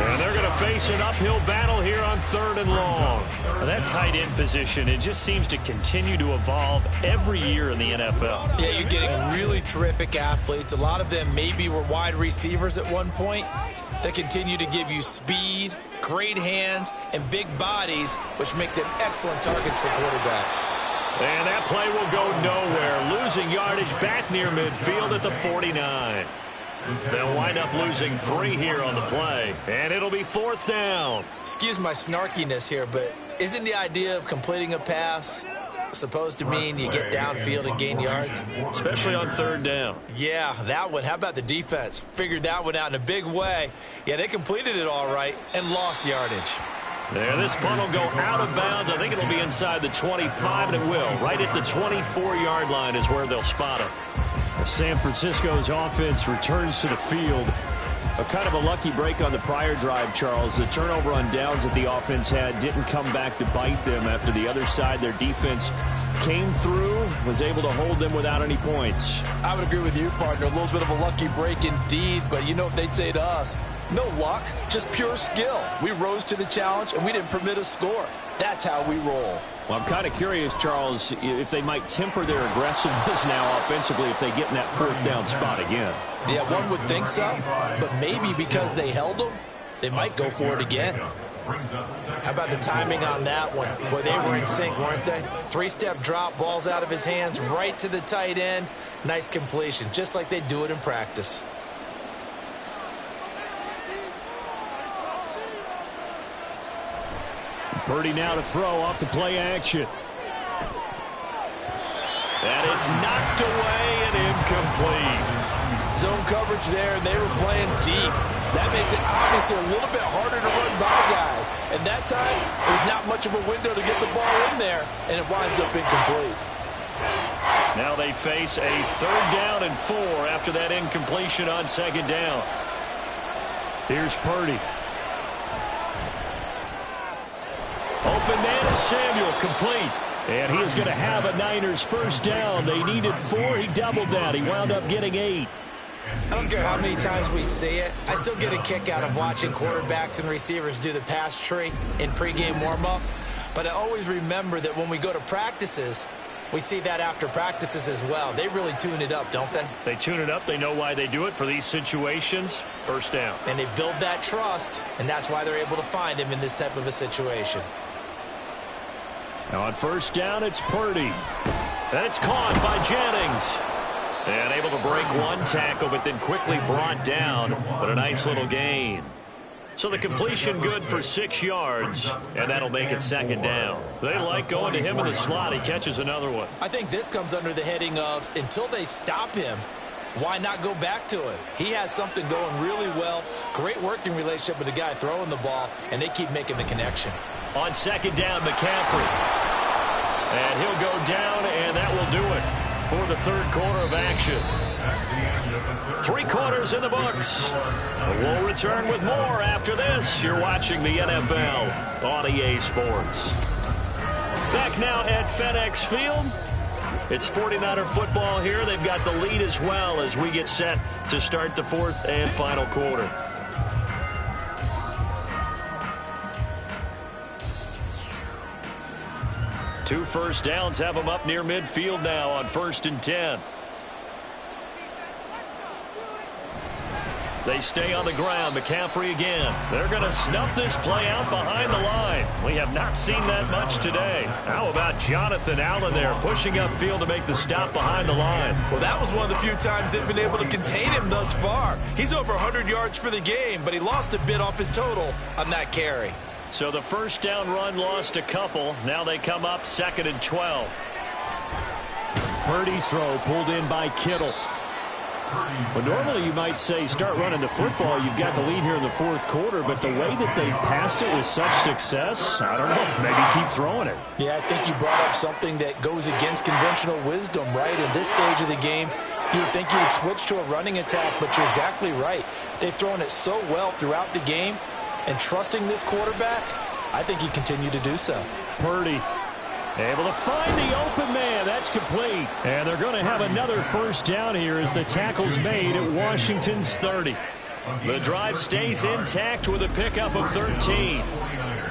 And they're going to face an uphill battle here on 3rd and long. Now that tight end position, it just seems to continue to evolve every year in the NFL. Yeah, you're getting really terrific athletes. A lot of them maybe were wide receivers at one point. They continue to give you speed, great hands, and big bodies, which make them excellent targets for quarterbacks. And that play will go nowhere. Losing yardage back near midfield at the 49. They'll wind up losing 3 here on the play. And it'll be 4th down. Excuse my snarkiness here, but isn't the idea of completing a pass supposed to mean you get downfield and gain yards? Especially on 3rd down. Yeah, that one. How about the defense? Figured that one out in a big way. Yeah, they completed it all right and lost yardage. There, this punt will go out of bounds. I think it'll be inside the 25, and it will. Right at the 24-yard line is where they'll spot him. San Francisco's offense returns to the field. A kind of a lucky break on the prior drive, Charles. The turnover on downs that the offense had didn't come back to bite them after the other side. Their defense came through, was able to hold them without any points. I would agree with you, partner. A little bit of a lucky break indeed, but you know what they'd say to us? No luck, just pure skill. We rose to the challenge, and we didn't permit a score. That's how we roll. Well, I'm kind of curious, Charles, if they might temper their aggressiveness now offensively if they get in that 4th down spot again. Yeah, one would think so, but maybe because they held them, they might go for it again. How about the timing on that one? Boy, they were in sync, weren't they? 3-step drop, balls out of his hands, right to the tight end. Nice completion, just like they do it in practice. Purdy now to throw off the play action. And it's knocked away and incomplete. Zone coverage there, and they were playing deep. That makes it obviously a little bit harder to run by guys. And that time, there's not much of a window to get the ball in there, and it winds up incomplete. Now they face a 3rd down and 4 after that incompletion on 2nd down. Here's Purdy. Open man is Samuel, complete. And he is going to have a Niners 1st down. They needed 4. He doubled that. He wound up getting 8. I don't care how many times we see it. I still get a kick out of watching quarterbacks and receivers do the pass tree in pregame warm-up. But I always remember that when we go to practices, we see that after practices as well. They really tune it up, don't they? They tune it up. They know why they do it for these situations. 1st down. And they build that trust, and that's why they're able to find him in this type of a situation. Now on 1st down, it's Purdy. And it's caught by Jennings. And able to break one tackle, but then quickly brought down. But a nice little gain. So the completion good for 6 yards, and that'll make it 2nd down. They like going to him in the slot. He catches another one. I think this comes under the heading of until they stop him, why not go back to it? He has something going really well. Great working relationship with the guy throwing the ball, and they keep making the connection. On 2nd down, McCaffrey. And he'll go down, and that will do it for the 3rd quarter of action. 3 quarters in the books. We'll return with more after this. You're watching the NFL on EA Sports. Back now at FedEx Field. It's 49er football here. They've got the lead as well as we get set to start the 4th and final quarter. Two first downs have them up near midfield now on 1st and 10. They stay on the ground. McCaffrey again. They're going to snuff this play out behind the line. We have not seen that much today. How about Jonathan Allen there pushing upfield to make the stop behind the line? Well, that was one of the few times they've been able to contain him thus far. He's over 100 yards for the game, but he lost a bit off his total on that carry. So the first down run lost a couple. Now they come up 2nd and 12. Purdy's throw pulled in by Kittle. Well, normally you might say start running the football. You've got the lead here in the 4th quarter, but the way that they passed it with such success, I don't know, maybe keep throwing it. Yeah, I think you brought up something that goes against conventional wisdom, right? In this stage of the game, you would think you would switch to a running attack, but you're exactly right. They've thrown it so well throughout the game, and trusting this quarterback, I think you continue to do so. Purdy able to find the open man. That's complete. And they're going to have another first down here as the tackle's made at Washington's 30. The drive stays intact with a pickup of 13.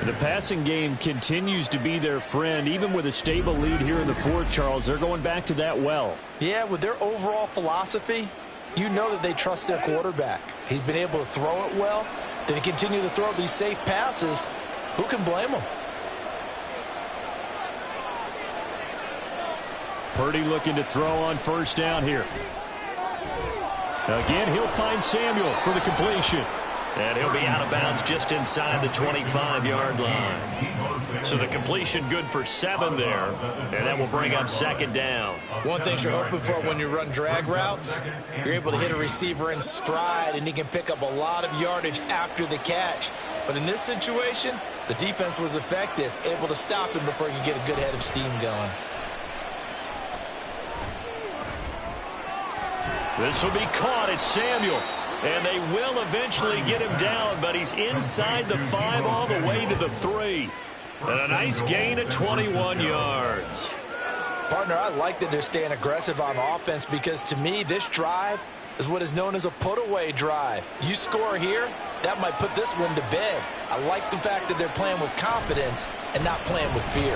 The passing game continues to be their friend. Even with a stable lead here in the 4th, Charles, they're going back to that well. Yeah, with their overall philosophy, you know that they trust their quarterback. He's been able to throw it well. They continue to throw these safe passes. Who can blame them? Purdy looking to throw on first down here. Again, he'll find Samuel for the completion. And he'll be out of bounds just inside the 25-yard line. So the completion good for 7 there. And that will bring up 2nd down. One thing you're hoping for when you run drag routes, you're able to hit a receiver in stride, and he can pick up a lot of yardage after the catch. But in this situation, the defense was effective, able to stop him before he could get a good head of steam going. This will be caught. It's Samuel. And they will eventually get him down, but he's inside the 5 all the way to the 3. And a nice gain of 21 yards. Partner, I like that they're staying aggressive on offense because, to me, this drive is what is known as a put-away drive. You score here, that might put this one to bed. I like the fact that they're playing with confidence and not playing with fear.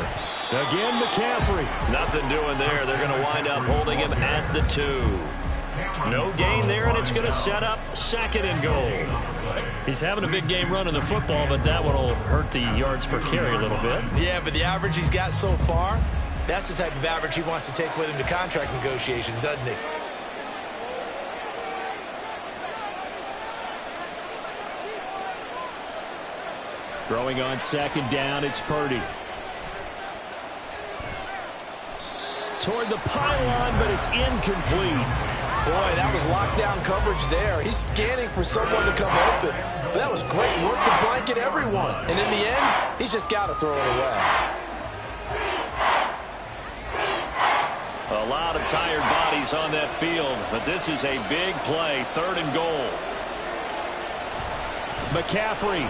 Again, McCaffrey. Nothing doing there. They're going to wind up holding him at the 2. No gain there, and it's going to set up 2nd and goal. He's having a big game running the football, but that one will hurt the yards per carry a little bit. Yeah, but the average he's got so far, that's the type of average he wants to take with him to contract negotiations, doesn't he? Throwing on 2nd down, it's Purdy. Toward the pylon, but it's incomplete. Boy, that was lockdown coverage there. He's scanning for someone to come open. But that was great work to blanket everyone. And in the end, he's just got to throw it away. A lot of tired bodies on that field, but this is a big play. 3rd and goal. McCaffrey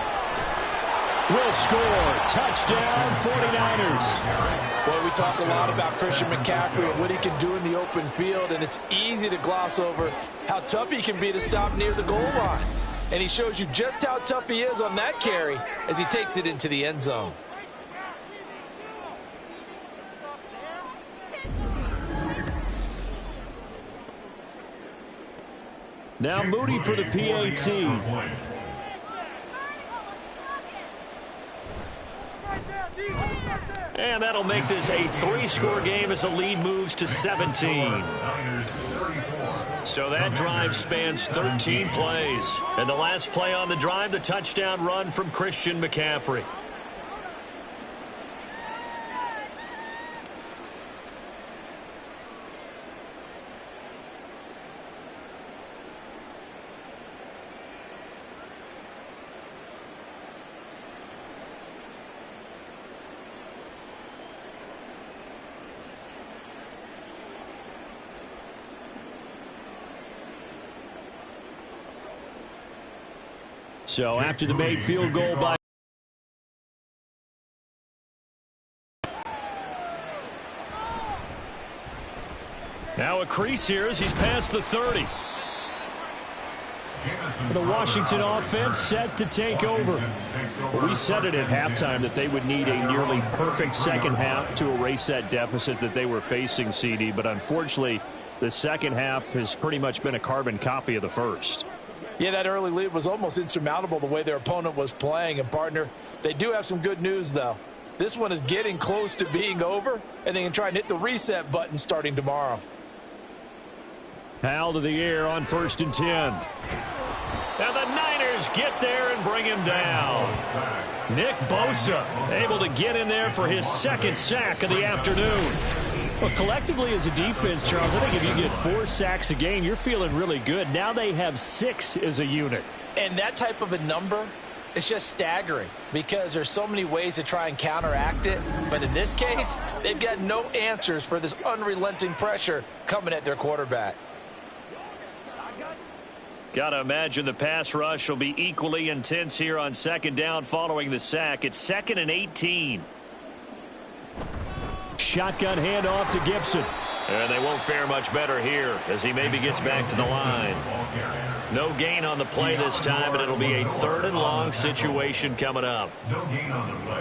will score. Touchdown, 49ers. Well, we talk a lot about Christian McCaffrey and what he can do in the open field, and it's easy to gloss over how tough he can be to stop near the goal line. And he shows you just how tough he is on that carry as he takes it into the end zone. Now Moody for the PAT. And that'll make this a 3-score game as the lead moves to 17. So that drive spans 13 plays. And the last play on the drive, the touchdown run from Christian McCaffrey. So after the made field goal by now a crease here as he's past the 30. The Washington offense set to take over. We said it at halftime that they would need a nearly perfect second half to erase that deficit that they were facing, CD, but unfortunately the second half has pretty much been a carbon copy of the first. Yeah, that early lead was almost insurmountable the way their opponent was playing. And, partner, they do have some good news, though. This one is getting close to being over, and they can try and hit the reset button starting tomorrow. Hal to the air on 1st and 10. And the Niners get there and bring him down. Nick Bosa able to get in there for his second sack of the afternoon. Well, collectively as a defense, Charles, I think if you get 4 sacks a game, you're feeling really good. Now they have 6 as a unit. And that type of a number is just staggering because there's so many ways to try and counteract it. But in this case, they've got no answers for this unrelenting pressure coming at their quarterback. Got to imagine the pass rush will be equally intense here on 2nd down following the sack. It's 2nd and 18. Shotgun handoff to Gibson. And they won't fare much better here as he maybe gets back to the line. No gain on the play this time, but it'll be a 3rd and long situation coming up.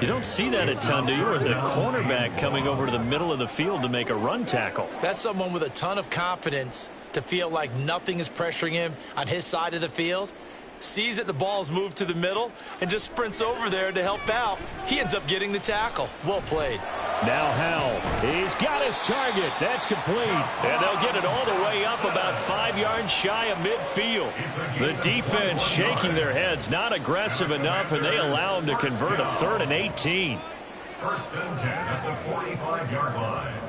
You don't see that a ton, do you? Or the cornerback coming over to the middle of the field to make a run tackle. That's someone with a ton of confidence to feel like nothing is pressuring him on his side of the field. Sees that the ball's moved to the middle and just sprints over there to help out. He ends up getting the tackle. Well played. Now Howell, he's got his target. That's complete. And they'll get it all the way up about 5 yards shy of midfield. The defense shaking their heads, not aggressive enough, and they allow him to convert a 3rd and 18. 1st and 10 at the 45-yard line.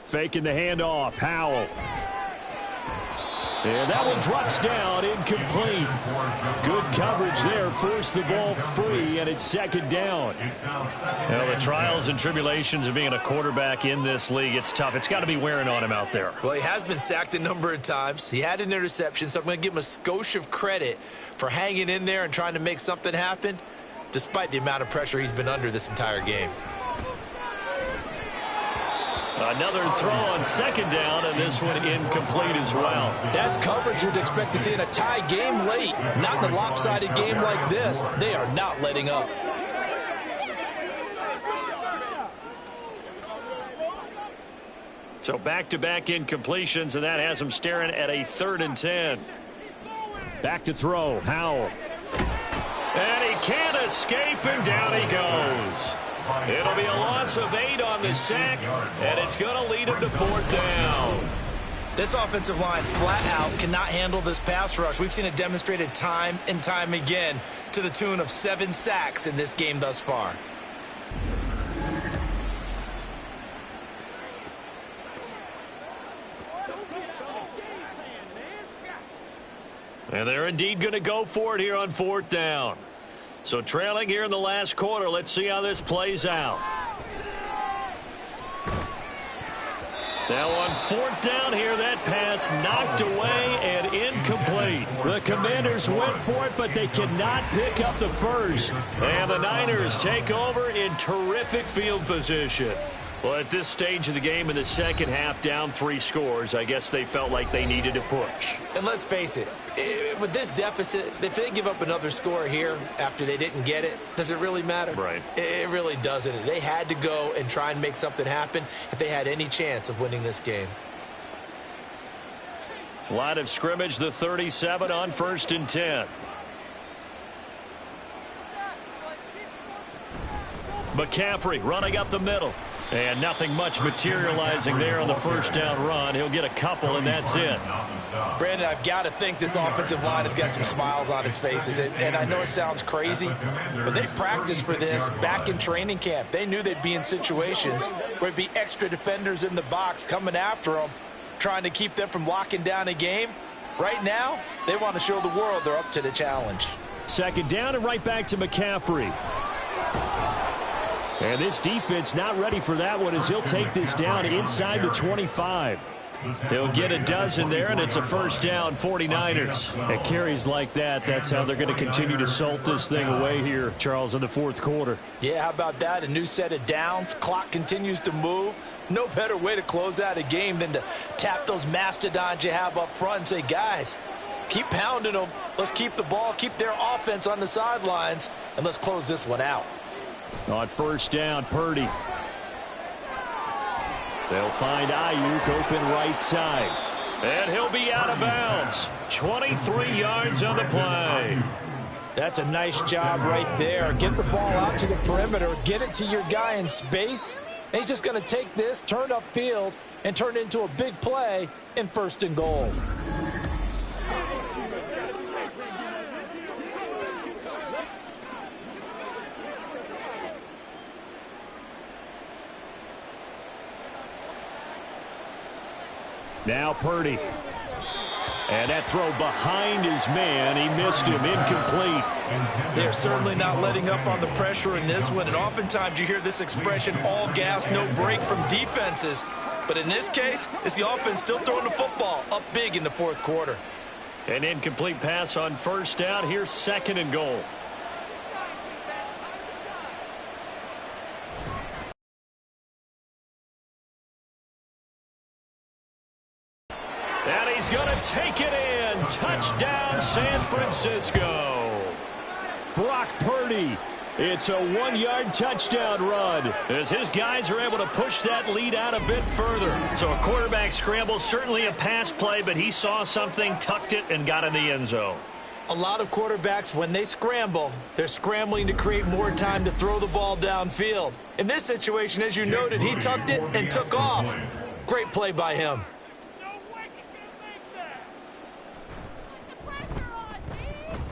Faking the handoff, Howell. And that one drops down, incomplete. Good coverage there, forced the ball free, and it's 2nd down. Well, the trials and tribulations of being a quarterback in this league, it's tough. It's got to be wearing on him out there. Well, he has been sacked a number of times. He had an interception, so I'm going to give him a skosh of credit for hanging in there and trying to make something happen, despite the amount of pressure he's been under this entire game. Another throw on 2nd down, and this one incomplete as well. That's coverage you'd expect to see in a tie game late. Not in a lopsided game like this. They are not letting up. So back-to-back incompletions, and that has them staring at a 3rd and 10. Back to throw, Howell. And he can't escape, and down he goes. It'll be a loss of 8 on the sack, and it's going to lead him to 4th down. This offensive line flat out cannot handle this pass rush. We've seen it demonstrated time and time again to the tune of 7 sacks in this game thus far. And they're indeed going to go for it here on 4th down. So trailing here in the last quarter, let's see how this plays out. Now on 4th down here, that pass knocked away and incomplete. The Commanders went for it, but they cannot pick up the first. And the Niners take over in terrific field position. Well, at this stage of the game in the second half, down 3 scores, I guess they felt like they needed to push. And let's face it, with this deficit, if they give up another score here after they didn't get it, does it really matter? Right. It really doesn't. They had to go and try and make something happen if they had any chance of winning this game. Line of scrimmage, the 37 on 1st and 10. McCaffrey running up the middle. And nothing much materializing there on the first down run. He'll get a couple, and that's it. Brandon, I've got to think this offensive line has got some smiles on its faces. And I know it sounds crazy, but they practiced for this back in training camp. They knew they'd be in situations where it'd be extra defenders in the box coming after them, trying to keep them from locking down a game. Right now, they want to show the world they're up to the challenge. 2nd down and right back to McCaffrey. And this defense not ready for that one as he'll take this down inside the 25. He'll get a dozen there, and it's a 1st down, 49ers. At carries like that, that's how they're going to continue to salt this thing away here, Charles, in the 4th quarter. Yeah, how about that? A new set of downs. Clock continues to move. No better way to close out a game than to tap those mastodons you have up front and say, guys, keep pounding them. Let's keep the ball, keep their offense on the sidelines, and let's close this one out. On 1st down, Purdy. They'll find Ayuk open right side. And he'll be out of bounds. 23 yards on the play. That's a nice job right there. Get the ball out to the perimeter. Get it to your guy in space. And he's just going to take this, turn upfield, and turn it into a big play in 1st and goal. Now Purdy. And that throw behind his man. He missed him. Incomplete. They're certainly not letting up on the pressure in this one. And oftentimes you hear this expression, all gas, no break from defenses. But in this case, it's the offense still throwing the football up big in the 4th quarter. An incomplete pass on 1st down. Here's 2nd and goal. And he's going to take it in. Touchdown, San Francisco. Brock Purdy. It's a 1-yard touchdown run as his guys are able to push that lead out a bit further. So a quarterback scramble, certainly a pass play, but he saw something, tucked it, and got in the end zone. A lot of quarterbacks, when they scramble, they're scrambling to create more time to throw the ball downfield. In this situation, as you noted, he tucked it and took off. Great play by him.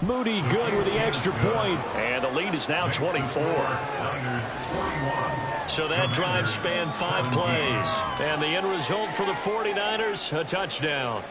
Moody good with the extra point. And the lead is now 24. So that drive spanned 5 plays. And the end result for the 49ers, a touchdown.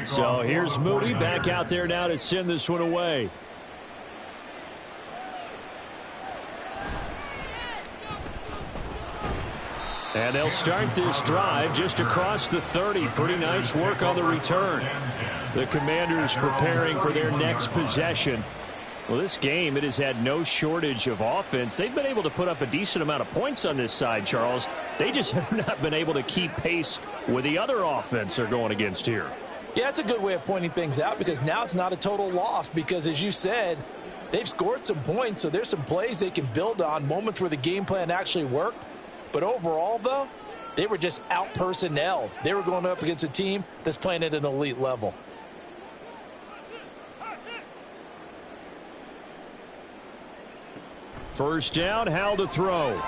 So here's Moody back out there now to send this one away. And they'll start this drive just across the 30. Pretty nice work on the return. The Commanders preparing for their next possession. Well, this game, it has had no shortage of offense. They've been able to put up a decent amount of points on this side, Charles. They just have not been able to keep pace with the other offense they're going against here. Yeah, that's a good way of pointing things out because now it's not a total loss because, as you said, they've scored some points, so there's some plays they can build on, moments where the game plan actually worked. But overall, though, they were just out-personnelled. They were going up against a team that's playing at an elite level. First down, Howell to throw.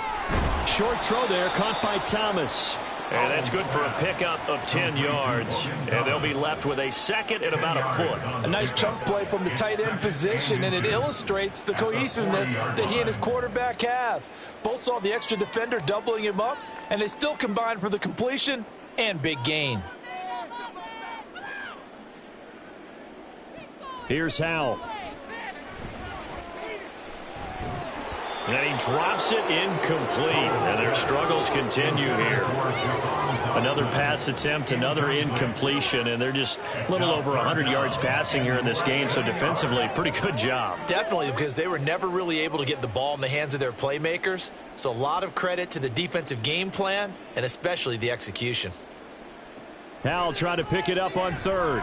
Short throw there, caught by Thomas. And that's good for a pickup of 10 yards. And they'll be left with a second and about a foot. A nice chunk play from the tight end position, and it illustrates the cohesiveness that he and his quarterback have. Both saw the extra defender doubling him up, and they still combined for the completion and big gain. Here's Howell. And he drops it incomplete. And their struggles continue here. Another pass attempt, another incompletion, and they're just a little over 100 yards passing here in this game, so defensively, pretty good job. Definitely, because they were never really able to get the ball in the hands of their playmakers, so a lot of credit to the defensive game plan and especially the execution. Howell trying to pick it up on third.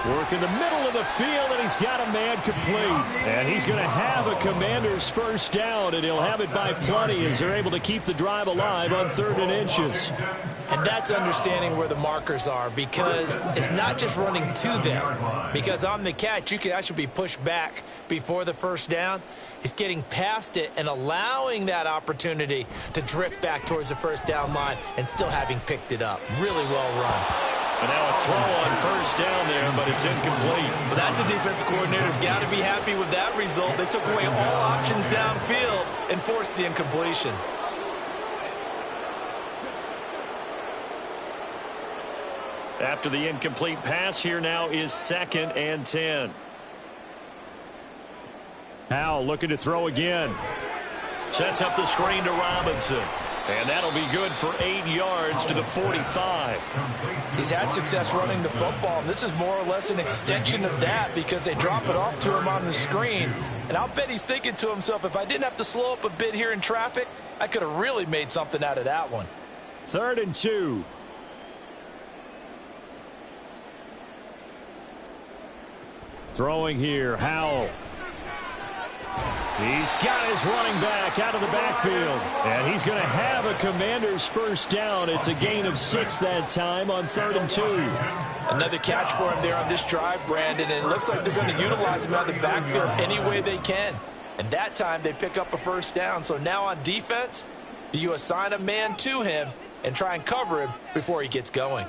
Work in the middle of the field, and he's got a man complete. And he's going to have a Commander's first down, and he'll have it by plenty as they're able to keep the drive alive on 3rd and inches. And that's understanding where the markers are, because it's not just running to them. Because on the catch, you can actually be pushed back before the first down. It's getting past it and allowing that opportunity to drift back towards the first down line and still having picked it up. Really well run. And now a throw on first down there, but it's incomplete. Well, that's a defensive coordinator's got to be happy with that result. They took away all options downfield and forced the incompletion. After the incomplete pass, here now is 2nd and 10. Howell looking to throw again. Sets up the screen to Robinson. And that'll be good for 8 yards to the 45. He's had success running the football, and this is more or less an extension of that because they drop it off to him on the screen. And I'll bet he's thinking to himself, if I didn't have to slow up a bit here in traffic, I could have really made something out of that one. 3rd and 2. Throwing here, Howell. He's got his running back out of the backfield. And he's going to have a Commander's first down. It's a gain of 6 that time on 3rd and 2. Another catch for him there on this drive, Brandon. And it looks like they're going to utilize him out of the backfield any way they can. And that time they pick up a first down. So now on defense, do you assign a man to him and try and cover him before he gets going?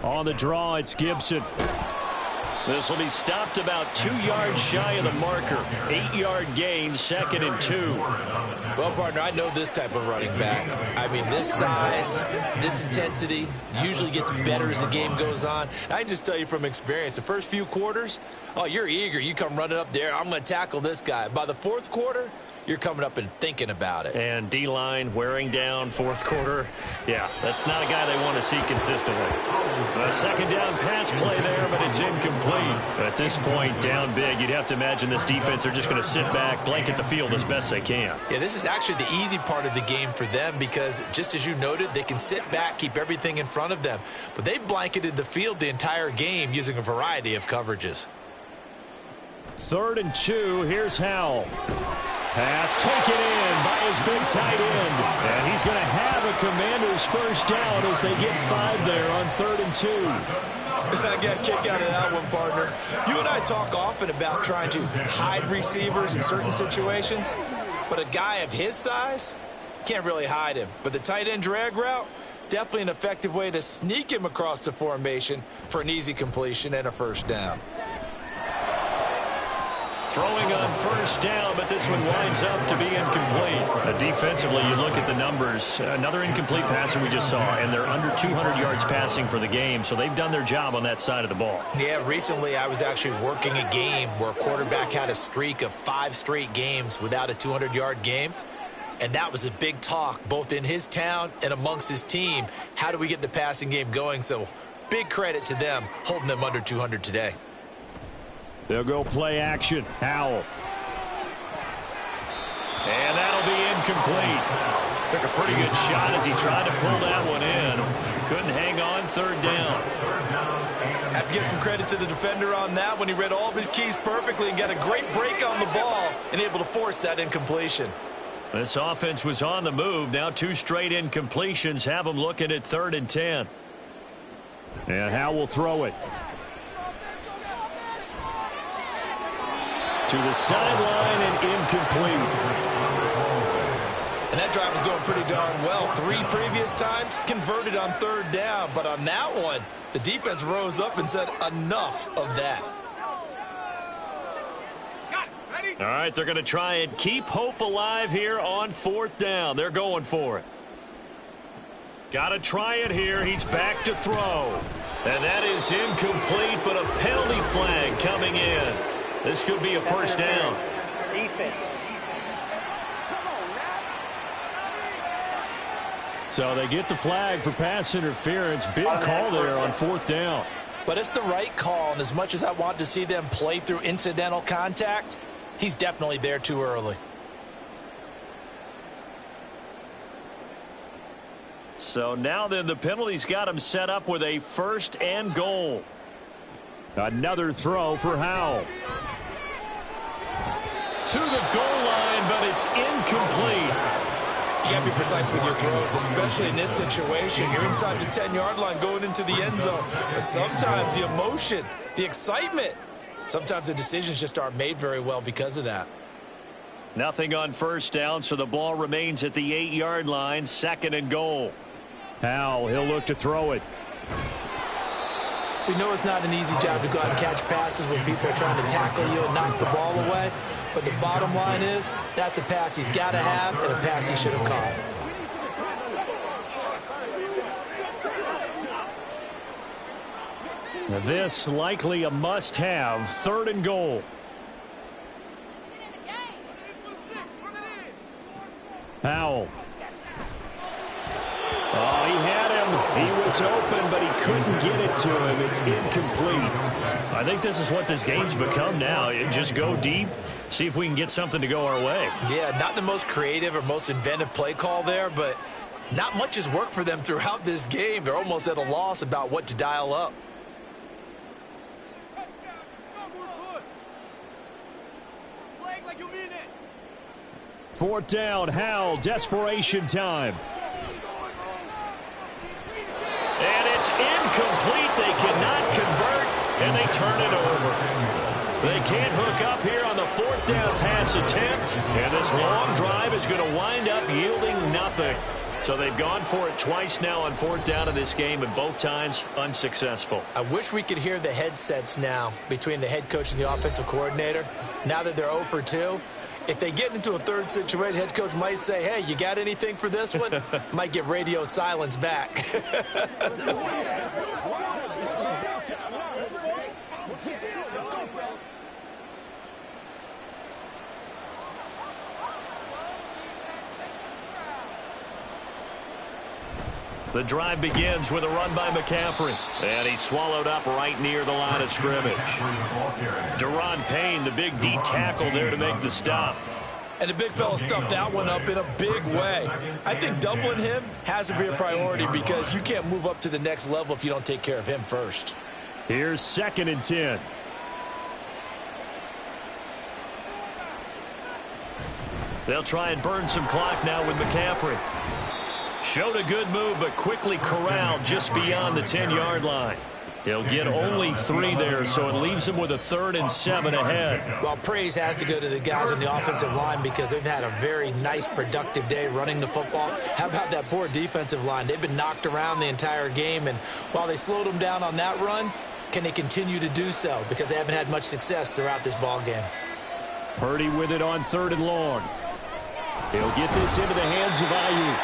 On the draw, it's Gibson. This will be stopped about 2 yards shy of the marker. 8-yard gain, 2nd and 2. Well, partner, I know this type of running back. I mean, this size, this intensity usually gets better as the game goes on. I can just tell you from experience, the first few quarters, oh, you're eager. You come running up there, I'm going to tackle this guy. By the 4th quarter, you're coming up and thinking about it. And D-line wearing down 4th quarter. Yeah, that's not a guy they want to see consistently. A 2nd down pass play there, but it's incomplete. At this point, down big, you'd have to imagine this defense are just going to sit back, blanket the field as best they can. Yeah, this is actually the easy part of the game for them because, just as you noted, they can sit back, keep everything in front of them. But they've blanketed the field the entire game using a variety of coverages. 3rd and 2, here's Howell. Pass taken in by his big tight end. And he's going to have a Commander's first down as they get 5 there on 3rd and 2. I got a kick out of that one, partner. You and I talk often about trying to hide receivers in certain situations, but a guy of his size can't really hide him. But the tight end drag route, definitely an effective way to sneak him across the formation for an easy completion and a first down. Throwing on first down, but this one winds up to be incomplete. Defensively, you look at the numbers. Another incomplete passer we just saw, and they're under 200 yards passing for the game, so they've done their job on that side of the ball. Yeah, recently I was actually working a game where a quarterback had a streak of 5 straight games without a 200-yard game, and that was a big talk both in his town and amongst his team. How do we get the passing game going? So big credit to them holding them under 200 today. They'll go play action. Howell. And that'll be incomplete. Took a pretty good shot as he tried to pull that one in. Couldn't hang on, 3rd down. Have to give some credit to the defender on that when he read all of his keys perfectly and got a great break on the ball and able to force that incompletion. This offense was on the move. Now 2 straight incompletions have them looking at 3rd and 10. And Howell will throw it. To the sideline and incomplete. And that drive was going pretty darn well. 3 previous times converted on 3rd down. But on that one, the defense rose up and said enough of that. All right, they're going to try and keep hope alive here on 4th down. They're going for it. Got to try it here. He's back to throw. And that is incomplete, but a penalty flag coming in. This could be a first down. Defense. So they get the flag for pass interference. Big call there on 4th down. But it's the right call, and as much as I want to see them play through incidental contact, he's definitely there too early. So now then the penalty's got him set up with a 1st and goal. Another throw for Howell. To the goal line, but it's incomplete. You got to be precise with your throws, especially in this situation. You're inside the 10-yard line going into the end zone. But sometimes the emotion, the excitement, sometimes the decisions just aren't made very well because of that. Nothing on 1st down, so the ball remains at the 8-yard line, 2nd and goal. Howell, he'll look to throw it. We know it's not an easy job to go out and catch passes when people are trying to tackle you and knock the ball away. But the bottom line is, that's a pass he's got to have and a pass he should have caught. Now this likely a must-have, 3rd and goal. Howell. Oh, he had him. He was open, but he couldn't get it to him. It's incomplete. I think this is what this game's become now. Just go deep, see if we can get something to go our way. Yeah, not the most creative or most inventive play call there, but not much has worked for them throughout this game. They're almost at a loss about what to dial up. Like you mean it. 4th down, Howell, desperation time. And it's incomplete. They cannot convert, and they turn it over. They can't hook up here on the 4th down pass attempt, and this long drive is going to wind up yielding nothing. So they've gone for it twice now on 4th down in this game, and both times unsuccessful. I wish we could hear the headsets now between the head coach and the offensive coordinator. Now that they're 0 for 2, if they get into a 3rd situation, head coach might say, hey, you got anything for this one? Might get radio silence back. The drive begins with a run by McCaffrey. And he's swallowed up right near the line of scrimmage. Deron Payne, the big D tackle there to make the stop. And the big fella stuffed that one up in a big way. I think doubling him has to be a priority because you can't move up to the next level if you don't take care of him first. Here's 2nd and 10. They'll try and burn some clock now with McCaffrey. Showed a good move, but quickly corralled just beyond the 10-yard line. He'll get only 3 there, so it leaves him with a 3rd and 7 ahead. Well, praise has to go to the guys on the offensive line because they've had a very nice, productive day running the football. How about that poor defensive line? They've been knocked around the entire game, and while they slowed them down on that run, can they continue to do so? Because they haven't had much success throughout this ball game. Purdy with it on 3rd and long. He'll get this into the hands of Ayuk.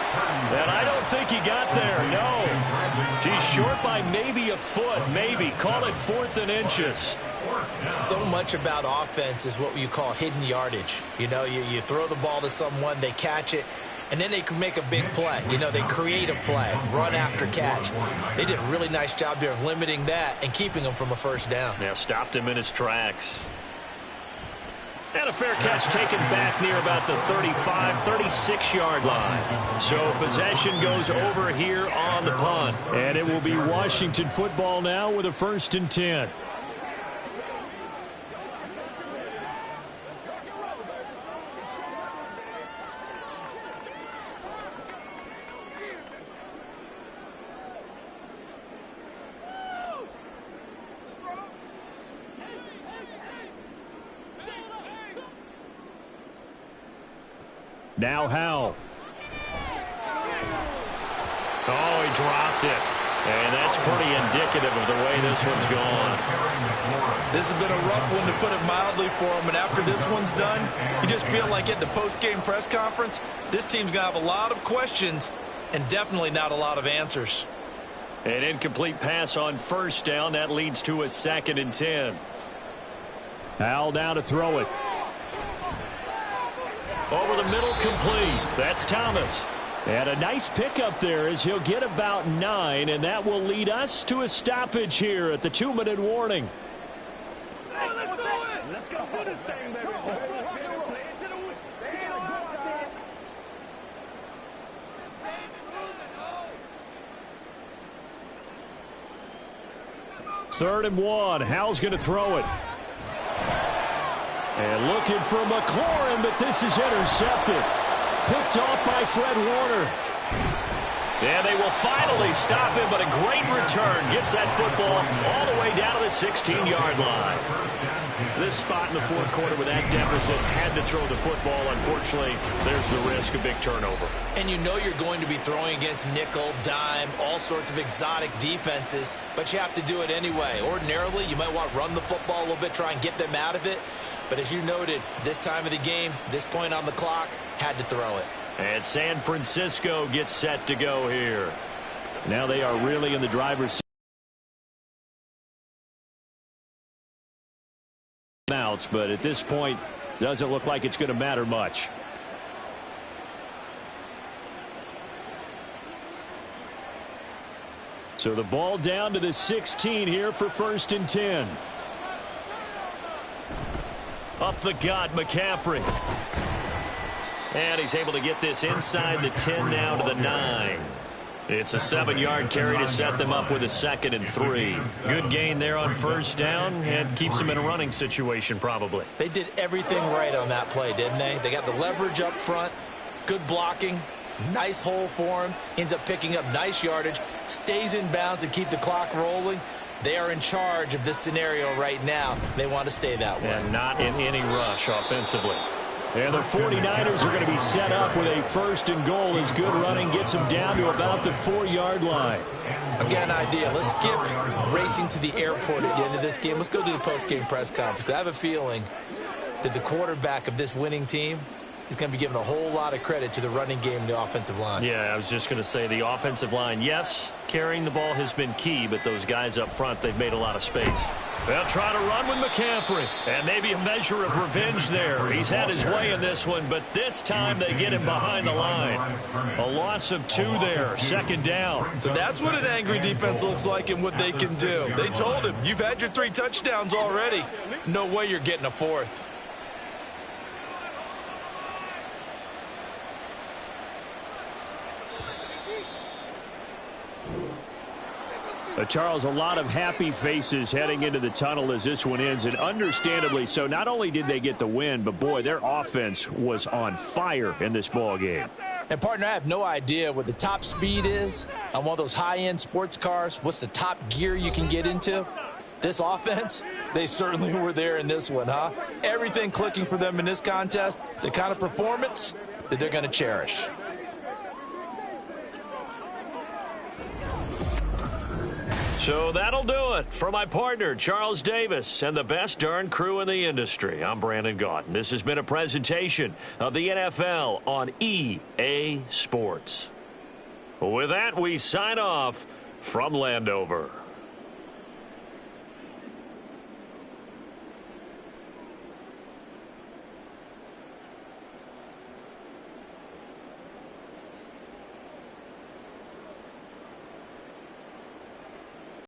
And I don't think he got there, no. He's short by maybe a foot, maybe. Call it 4th and inches. So much about offense is what you call hidden yardage. You know, you throw the ball to someone, they catch it, and then they can make a big play. You know, they create a play, run after catch. They did a really nice job there of limiting that and keeping him from a 1st down. Yeah, stopped him in his tracks. And a fair catch taken back near about the 35, 36-yard line. So possession goes over here on the punt. And it will be Washington football now with a 1st and 10. Now Howell. Oh, he dropped it. And that's pretty indicative of the way this one's gone. This has been a rough one, to put it mildly, for him. And after this one's done, you just feel like at the post-game press conference, this team's going to have a lot of questions and definitely not a lot of answers. An incomplete pass on 1st down. That leads to a 2nd and 10. Howell now to throw it. Over the middle, complete. That's Thomas. And a nice pickup there as he'll get about 9, and that will lead us to a stoppage here at the 2-minute warning. Hey, let's do it! Let's go do this thing, baby. Play it to the whistle. Stay on the outside. 3rd and 1. Hal's going to throw it. And looking for McLaurin, but this is intercepted. Picked off by Fred Warner. And they will finally stop him, but a great return. Gets that football all the way down to the 16-yard line. This spot in the 4th quarter with that deficit, had to throw the football. Unfortunately, there's the risk of big turnover. And you know you're going to be throwing against nickel, dime, all sorts of exotic defenses, but you have to do it anyway. Ordinarily, you might want to run the football a little bit, try and get them out of it. But as you noted, this time of the game, this point on the clock, had to throw it. And San Francisco gets set to go here. Now they are really in the driver's seat. But at this point, doesn't look like it's going to matter much. So the ball down to the 16 here for 1st and 10. Up the gut, McCaffrey. And he's able to get this inside the 10 now to the 9. It's a 7-yard carry to set them up with a 2nd and 3. Good gain there on 1st down and keeps them in a running situation probably. They did everything right on that play, didn't they? They got the leverage up front, good blocking, nice hole for him, ends up picking up nice yardage, stays in bounds to keep the clock rolling. They are in charge of this scenario right now. They want to stay that way. And not in any rush offensively. And the 49ers are going to be set up with a 1st and goal as good running gets them down to about the 4-yard line. I've got an idea. Let's skip racing to the airport at the end of this game. Let's go to the post-game press conference. I have a feeling that the quarterback of this winning team is going to be given a whole lot of credit to the running game and the offensive line. Yeah, I was just going to say the offensive line, yes, carrying the ball has been key, but those guys up front, they've made a lot of space. They'll try to run with McCaffrey, and maybe a measure of revenge there. He's had his way in this one, but this time they get him behind the line. A loss of 2 there, 2nd down. So that's what an angry defense looks like and what they can do. They told him, you've had your 3 touchdowns already. No way you're getting a 4th. Charles, a lot of happy faces heading into the tunnel as this one ends, and understandably so. Not only did they get the win, but boy, their offense was on fire in this ball game. And partner, I have no idea what the top speed is on one of those high-end sports cars. What's the top gear you can get into? This offense, they certainly were there in this one, huh? Everything clicking for them in this contest, the kind of performance that they're going to cherish. So that'll do it for my partner, Charles Davis, and the best darn crew in the industry. I'm Brandon Gaudin. This has been a presentation of the NFL on EA Sports. With that, we sign off from Landover.